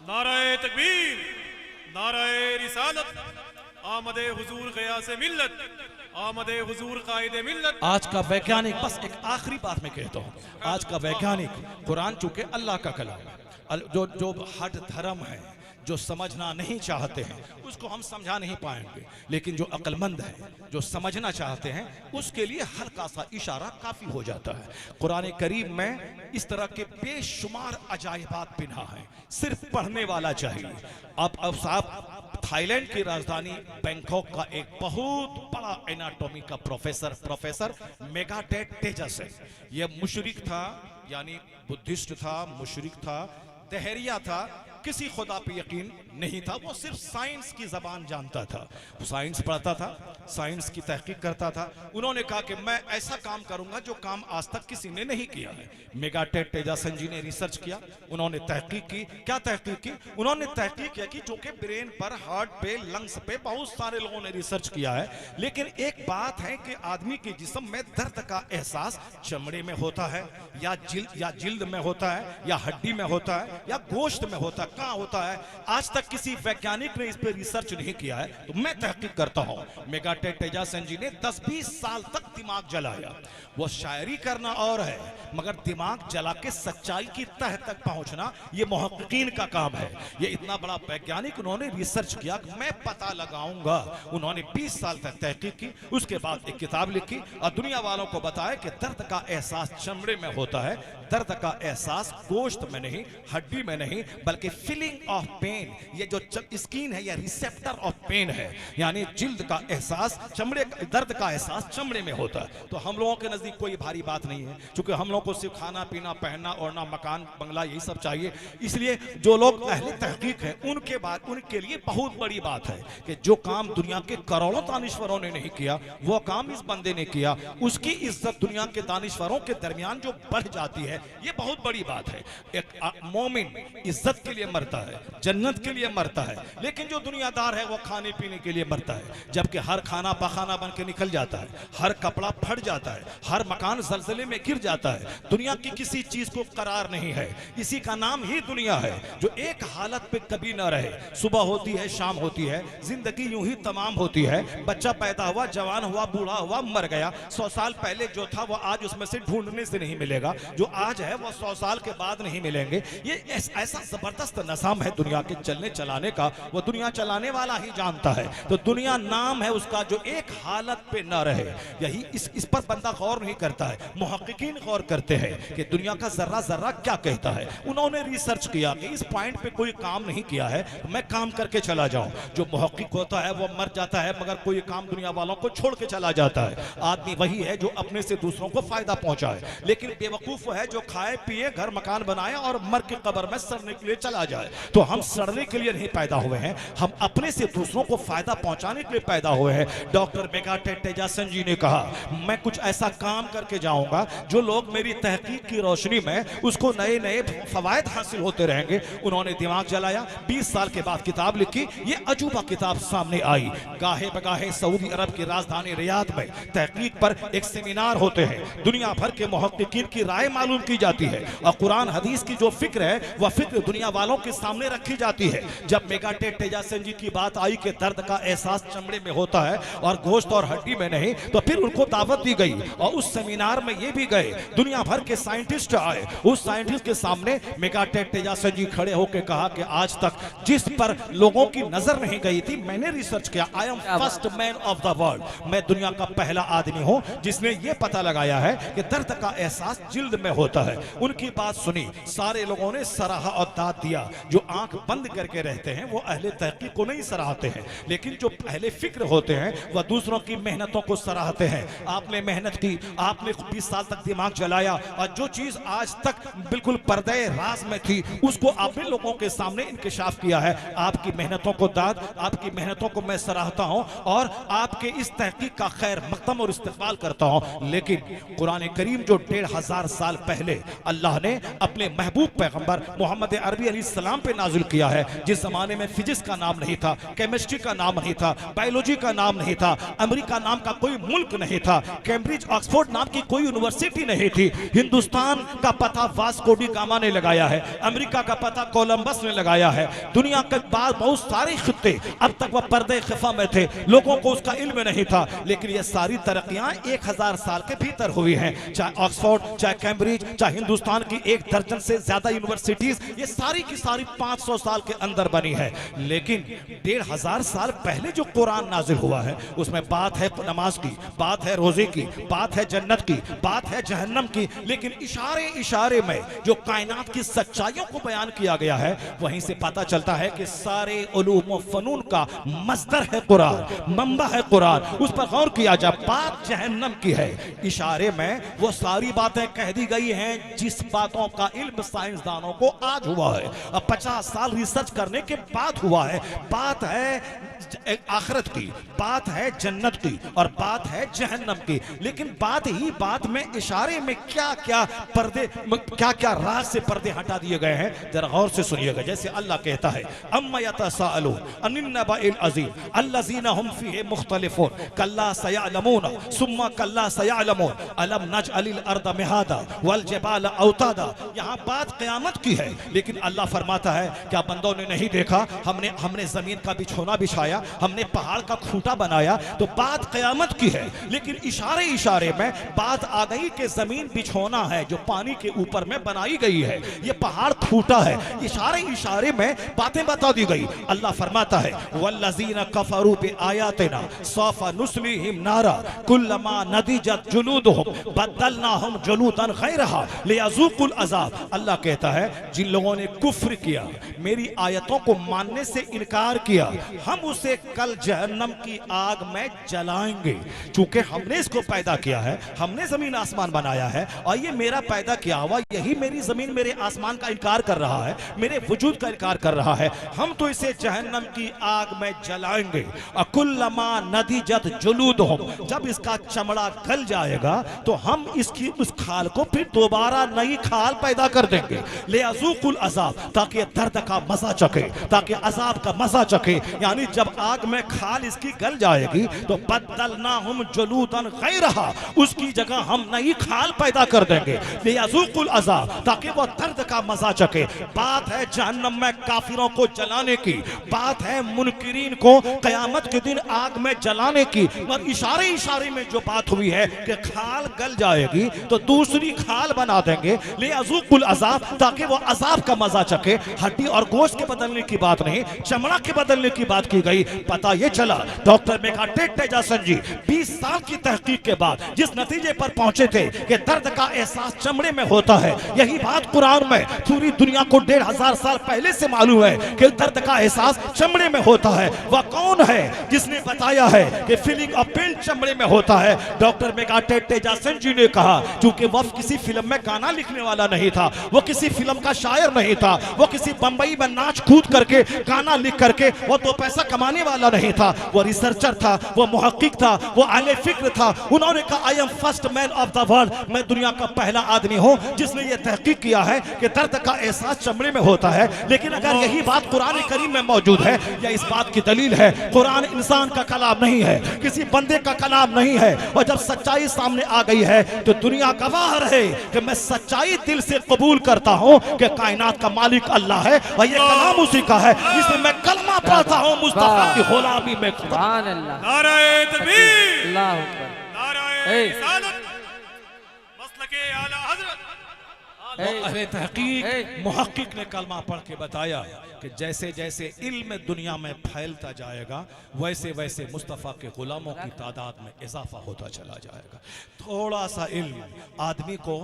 नाराए तकबीर, नाराए रिसालत, आमदे हुजूर ग़यासे मिल्लत, आमदे हुजूर कायदे मिल्लत। आज का वैज्ञानिक, बस एक आखिरी बात मैं कहता हूँ, आज का वैज्ञानिक, कुरान चूंकि अल्लाह का कलाम है, जो हट धर्म है, जो समझना नहीं चाहते हैं उसको हम समझा नहीं पाएंगे, लेकिन जो अक्लमंद है, जो समझना चाहते हैं, उसके लिए हल्का सा इशारा काफी हो जाता है। कुरान करीम में इस तरह के बेशुमार अजायबात पिन्हा है, सिर्फ पढ़ने वाला चाहिए। अब साहब थाईलैंड की राजधानी बैंकॉक का एक बहुत बड़ा एनाटॉमी का प्रोफेसर मेगाटेट तेजस है। यह मुशरिक था, यानी बुद्धिस्ट था, मुशरिक था, तहरिया था, किसी खुदा पे यकीन नहीं था, वो सिर्फ साइंस की जबान जानता था। वो साइंस पढ़ता था, साइंस की तहकीक करता था। उन्होंने कहा कि मैं ऐसा काम करूंगा जो काम आज तक किसी ने नहीं किया है। मेगाटेक तेजासन जी ने रिसर्च किया, उन्होंने तहकीक की। क्या तहकीक की? उन्होंने तहकीक किया कि जो कि ब्रेन पर, हार्ट पे, लंग्स पे बहुत सारे लोगों ने रिसर्च किया है, लेकिन एक बात है कि आदमी के जिस्म में दर्द का एहसास चमड़े में होता है या जिल्द में होता है या हड्डी में होता है या गोश्त में होता है, कहां होता है? आज तक किसी वैज्ञानिक ने इस पे रिसर्च नहीं किया है। तो मैं तहकीक करता हूं। मेगाटेक तेजासन जी ने 10-20 साल तक दिमाग जलाया। वो शायरी करना और है, मगर दिमाग जला के सच्चाई की तह तक पहुंचना ये मुहक्किकीन का काम है। ये इतना बड़ा वैज्ञानिक, उन्होंने रिसर्च किया, मैं पता लगाऊंगा। उन्होंने 20 साल तक तहकीक की, उसके बाद एक किताब लिखी और दुनिया वालों को बताया कि दर्द का एहसास चमड़े में होता है, दर्द का एहसास गोश्त में नहीं, हड्डी में नहीं, बल्कि फीलिंग ऑफ पेन, ये जो स्किन है, ये रिसेप्टर ऑफ पेन है, यानी जिल्द का एहसास, चमड़े दर्द का एहसास चमड़े में होता है। तो हम लोगों के नजदीक कोई भारी बात नहीं है, क्योंकि हम लोगों को सिर्फ खाना पीना, पहनना ओढ़ना, मकान बंगला, यही सब चाहिए। इसलिए जो लोग अहले तहकीक हैं, उनके लिए बहुत बड़ी बात है कि जो काम दुनिया के करोड़ों दानिश्वरों ने नहीं किया, वो काम इस बंदे ने किया। उसकी इज्जत दुनिया के दानिश्वरों के दरमियान जो बढ़ जाती है, ये बहुत बड़ी बात है। एक मोमिन इज्जत के लिए मरता है, जन्नत के लिए मरता है, लेकिन जो दुनियादार है वो खाने पीने के लिए मरता है। जबकि हर खाना पखाना बन के निकल जाता है, हर कपड़ा फट जाता है, हर मकान जलजले में गिर जाता है। दुनिया की किसी चीज को करार नहीं है, इसी का नाम ही दुनिया है, जो एक हालत पे कभी ना रहे। सुबह होती है, शाम होती है, जिंदगी यूं ही तमाम होती है। बच्चा पैदा हुआ, जवान हुआ, बूढ़ा हुआ, मर गया। 100 साल पहले जो था वो आज उसमें से ढूंढने से नहीं मिलेगा, जो आज है वो 100 साल के बाद नहीं मिलेंगे। ये ऐसा जबरदस्त निज़ाम है दुनिया के चलने चलाने का, वो दुनिया चलाने वाला ही जानता है। तो दुनिया नाम है उसका जो एक हालत पे ना रहे, यही इस पर बंदा गौर नहीं करता है। मुहक्किकीन गौर करते हैं कि दुनिया का जर्रा जर्रा क्या कहता है। उन्होंने रिसर्च किया कि इस पॉइंट पे कोई काम नहीं किया है, मैं काम करके चला जाऊं। जो मुहक्किक होता है वो मर जाता है, मगर कोई काम दुनिया वालों को छोड़ के चला जाता है। आदमी वही है जो अपने से दूसरों को फायदा पहुंचाए, लेकिन बेवकूफ है जो खाए पिए, घर मकान बनाए और मर के कब्र में सड़ने के लिए चला जाए। तो हम सड़ने के लिए नहीं पैदा हुए हैं, हम अपने से दूसरों को फायदा पहुंचाने के लिए पैदा हुए हैं। डॉक्टर मेगाटेक तेजासन जी ने कहा, मैं कुछ ऐसा काम करके जाऊंगा जो लोग मेरी तहकीक की रोशनी में उसको नए नए फवायद हासिल होते रहेंगे। उन्होंने दिमाग जलाया, 20 साल के बाद किताब लिखी। ये अजूबा किताब सामने आई। गाहे बगाहे सऊदी अरब की राजधानी रियाद में तहकीक पर एक सेमिनार होते हैं, दुनिया भर के मुहक्किकीन की राय मालूम की जाती है और कुरान हदीस की जो फिक्र है वह फिक्र दुनिया वालों के सामने रखी जाती है। जब मेगाटेक तेजासन जी की बात आई कि दर्द का एहसास चमड़े में होता है और गोश्त और हड्डी में नहीं, तो फिर उनको दावत दी गई और उस सेमिनार में ये भी गए, दुनिया भर के साइंटिस्ट आए। उस साइंटिस्ट के सामने मेगाटेक तेजासन जी खड़े होकर कहा कि आज तक जिस पर लोगों की नजर नहीं गई थी, मैंने रिसर्च किया। I am first man of the world, मैं दुनिया का पहला आदमी हूं जिसने ये पता लगाया है कि दर्द का एहसास जिल्द में होता है। उनकी बात सुनी, सारे लोगों ने सराहा और दाद दिया। जो आंख बंद करके रहते हैं वो अहले तहकीक को नहीं सराहते हैं, लेकिन जो अहले फिक्र होते हैं वह दूसरों की मेहनतों को सराहते हैं। आपने मेहनत की, आपने 20 साल तक दिमाग जलाया और जो चीज आज तक बिल्कुल पर्दे राज में थी उसको आपने लोगों के सामने इंकिशाफ किया है। आपकी मेहनतों को दाद, आपकी मेहनतों को मैं सराहता हूं और आपके इस तहकीक का खैर मकदम और इस्तकबाल करता हूं। लेकिन कुरान करीम जो 1500 साल पहले अल्लाह ने अपने महबूब पैगंबर मोहम्मद अरबी अलैहिस्सलाम पे नाजिल किया है, जिस जमाने में फिजिक्स का नाम नहीं था, केमिस्ट्री का नाम नहीं था, बायोलॉजी का नाम नहीं था, अमेरिका नाम का कोई मुल्क नहीं था, कैम्ब्रिज ऑक्सफोर्ड नाम की कोई यूनिवर्सिटी नहीं थी। हिंदुस्तान का पता वास्को डी गामा ने लगाया है, अमेरिका का पता कोलंबस ने लगाया है। दुनिया के बाद बहुत सारे खित्ते अब तक वह पर्दे खिफा में थे, लोगों को उसका इल्म नहीं था, लेकिन ये सारी तरक्कियां 1000 साल के भीतर हुई हैं। चाहे ऑक्सफोर्ड, चाहे कैम्ब्रिज, चाहे हिंदुस्तान की 1 दर्जन से ज्यादा यूनिवर्सिटीज, ये सारी की सारी 500 साल के अंदर बनी है। लेकिन 1500 साल पहले जो कुरान नाजिल हुआ है उसमें बात है नमाज की, बात है रोजे की, बात है जन्नत की, बात है जहन्नम की, लेकिन इशारे इशारे में जो कायनात की सच्चाइयों को बयान किया गया है, वहीं से पता चलता है कि सारे उलूम व फनून का मस्दर है कुरान, मंबा है कुरान। उस पर गौर किया जाए, बात जहन्नम की है। इशारे में वो सारी बातें कह दी गई हैं जिस बातों का इल्म साइंसदानों को आज हुआ है, अब 50 साल रिसर्च करने के बाद हुआ है। बात है आखिरत की, बात है जन्नत की और बात है जहन्नम की। लेकिन बात ही बात में इशारे में क्या क्या पर्दे, क्या क्या राज से पर्दे हटा दिए गए हैं, जरा गौर से सुनिएगा। जैसे अल्लाह कहता है अम्मा यतसाअलून अनिन नबइल अज़ीम अल्लज़ीना हुम फीहि मुख्तलिफून कल्ला सयअलमून सुम्मा कल्ला सयअलमून अलम नजअलिल अर्द मिहादा वल जिबाल औतादा। यहाँ बात क़यामत की है, लेकिन अल्लाह फरमाता है क्या बंदों ने नहीं देखा, हमने जमीन का बिछोना बिछाया, हमने पहाड़ का खूंटा बनाया। तो बात क़यामत की है, लेकिन इशारे इशारे में बात आ गई कि जमीन बिछोना है जो पानी के ऊपर में बनाई गई है, ये पहाड़ खूंटा है, इशारे इशारे में बातें बता दी गई। अल्लाह फरमाता है वल्लज़ीना कफरू बिआयातिना सौफा नुस्लिहिम नारा कुल्लमा नदिजत जुलूदुहुम बदलनाहुम जुलूदन गैरहा लियज़ूकुल अज़ाब। अल्लाह कहता है जिन लोगों ने कुफ्र किया, मेरी आयतों को मानने से इनकार किया, हम उसे कल जहन्नम की आग में जलाएंगे। चूंकि हमने इसको पैदा किया है, हमने जमीन आसमान बनाया है और ये मेरा पैदा किया हुआ, यही मेरी जमीन मेरे आसमान का इनकार कर रहा है, मेरे वजूद का इनकार कर रहा है, हम तो इसे जहन्नम की आग में जलाएंगे। अकुल्लमा नदिजत जुलूदुहुम, जब इसका चमड़ा गल जाएगा तो हम इसकी उस खाल को फिर दोबारा नई खाल पैदा कर देंगे। लियज़ूकुल अज़ाब, ताकि दर्द का मजा चखे, ताकि अजाब का मजा चखे। यानी जब आग में खाल इसकी गल जाएगी तो बदलनाहुम जुलूदन गैरहा, उसकी जगह हम नई खाल पैदा कर देंगे। लियज़ूकुल अज़ाब, ताकि वो दर्द का मजा चखे। बात है जहन्नम में काफिरों को जलाने की, बात है मुनकिरीन को कयामत के दिन आग में जलाने की। और इशारे इशारे में जो बात हुई है कि खाल गल जाएगी तो दूसरी खाल बना देंगे। लियज़ूकुल अज़ाब, ताकि वो अजाब का मजा चखे। हड्डी और गोश्त के बदलने की बात नहीं, चमड़ा के बदलने की बात की गई। पता ये चला डॉक्टर मेकाटेट तेजासन जी 20 साल की तहकीक के बाद जिस नतीजे पर पहुंचे थे कि दर्द का एहसास चमड़े में होता है, यही बात कुरान में पूरी दुनिया को 1500 साल पहले से मालूम है कि दर्द का एहसास चमड़े में होता है। वह कौन है जिसने बताया है कि फीलिंग ऑफ पेन चमड़े में होता है? डॉक्टर मेकाटेट तेजासन जी ने कहा, क्योंकि वह किसी फिल्म में गाना लिखने वाला नहीं था, वो किसी फिल्म का शायर नहीं था, वो किसी बंबई में नाच कूद करके गाना लिख करके वो तो पैसा कमाने वाला नहीं था, वो रिसर्चर था, वो मुहक्किक था, वो अहले फिक्र था। उन्होंने कहा I am first man of the world, मैं दुनिया का पहला आदमी हूं जिसने ये तहकीक किया है कि दर्द का एहसास चमड़े में होता है। लेकिन अगर यही बात कुरान करीम में मौजूद है, या इस बात की दलील है कुरान इंसान का कलाम नहीं है, किसी बंदे का कलाम नहीं है, और जब सच्चाई सामने आ गई है तो दुनिया गवाह रहे कि मैं सच्चाई दिल से कबूल करता हूं कि कायनात का मालिक अल्लाह है और ये कलाम उसी का है, इसलिए मैं कलमा पढ़ता हूं मुस्तफा की गुलामी में। सुभान अल्लाह, नाराए तकबीर, अल्लाह अकबर, नाराए रिसालत, मसलके आला हजरत। अहले तहकीक मुहक्किक ने कलमा पढ़ के बताया कि जैसे जैसे इल्म दुनिया में फैलता जाएगा वैसे वैसे मुस्तफ़ा के गुलामों की तादाद में इजाफा होता चला जाएगा। थोड़ा सा इल्म आदमी को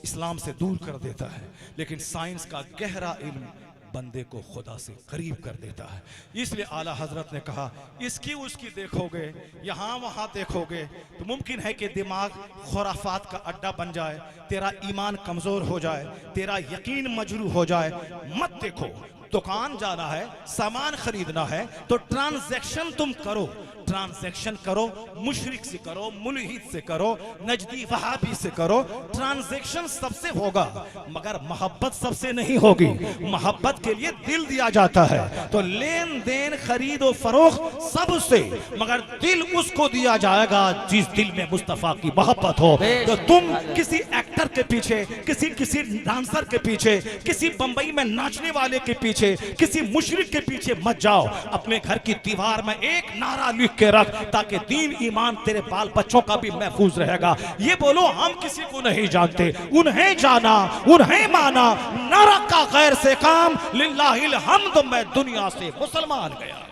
इस्लाम से दूर कर देता है, लेकिन साइंस का गहरा इल्म बंदे को खुदा से करीब कर देता है। इसलिए आला हजरत ने कहा इसकी उसकी देखोगे, यहाँ वहाँ देखोगे तो मुमकिन है कि दिमाग खुराफात का अड्डा बन जाए, तेरा ईमान कमजोर हो जाए, तेरा यकीन मजरू हो जाए। मत देखो, दुकान जाना है, सामान खरीदना है तो ट्रांजैक्शन तुम करो, ट्रांजैक्शन करो, मुशरिक से करो, मुल्हिद से करो, नजदी वहाबी से करो, ट्रांजैक्शन सबसे होगा मगर मोहब्बत सबसे नहीं होगी। मोहब्बत के लिए दिल दिया जाता है, तो लेन देन खरीदो फरोख्त सबसे, मगर दिल उसको दिया जाएगा जिस दिल में मुस्तफा की मोहब्बत हो। तो तुम किसी एक्टर के पीछे, किसी डांसर के पीछे, किसी बंबई में नाचने वाले के पीछे, किसी मुशरिक के पीछे मत जाओ। अपने घर की दीवार में एक नारा लिख के रख, ताकि दीन ईमान तेरे बाल बच्चों का भी महफूज रहेगा। ये बोलो हम किसी को नहीं जानते, उन्हें जाना, उन्हें माना, न रखा गैर से काम, लिल्लाहिल हम्द, मैं दुनिया से मुसलमान गया।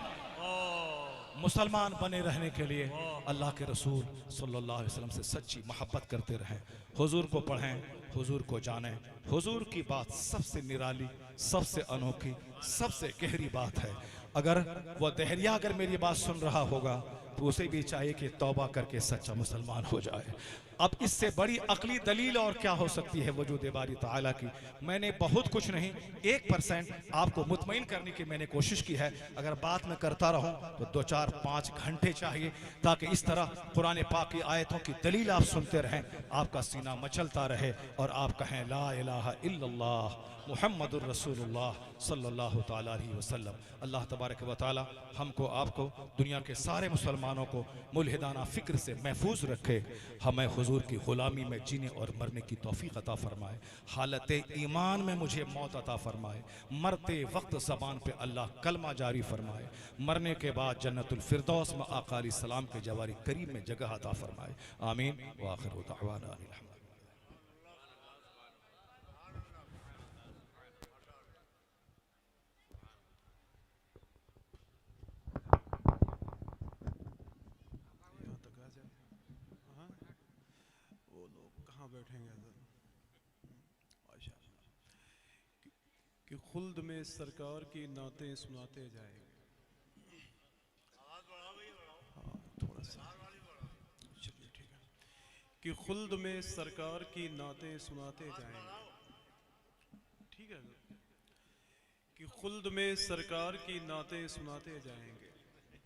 मुसलमान बने रहने के लिए अल्लाह के रसूल सल्लल्लाहु अलैहि वसल्लम से सच्ची मोहब्बत करते रहें, हुजूर को पढ़ें, हुजूर को जानें। हुजूर की बात सबसे निराली, सबसे अनोखी, सबसे गहरी बात है। अगर वह दहरिया अगर मेरी बात सुन रहा होगा तो उसे भी चाहिए कि तौबा करके सच्चा मुसलमान हो जाए। अब इससे बड़ी अकली दलील और क्या हो सकती है वजूद बारी ताला की। मैंने बहुत कुछ नहीं 1% आपको मुतमईन करने की मैंने कोशिश की है। अगर बात में करता रहूं तो 2-4-5 घंटे चाहिए, ताकि इस तरह कुरान पाक की आयतों की दलील आप सुनते रहें, आपका सीना मचलता रहे और आप कहें ला इलाहा इल्लल्लाह मुहम्मदुर रसूलुल्लाह सल्लल्लाहु ताला अलैहि वसल्लम। अल्लाह तबारक व तआला हमको आपको दुनिया के सारे मुसलमानों को मुल्हिदाना फ़िक्र से महफूज रखे, हमें हुजूर की ग़ुलामी में जीने और मरने की तौफ़ीक़ अता फ़रमाए, हालत ईमान में मुझे मौत अता फ़रमाए, मरते वक्त ज़बान पे अल्लाह कलमा जारी फ़रमाए, मरने के बाद जन्नतुल फ़िरदौस में आका अलैहिस्सलाम के जवारी करीम में जगह अता फ़रमाए। आमीन व आखिरु दअवाना अनिल हम्द। यहाँ तक आ जाए। हाँ, वो लोग कहाँ बैठेंगे कि खुल्द में सरकार की नातें सुनाते जाएंगे। हाँ, थोड़ा सा चलिए ठीक है। कि खुल्द में सरकार की नातें सुनाते जाएंगे। ठीक है कि खुल्द में सरकार की नातें सुनाते जाएंगे।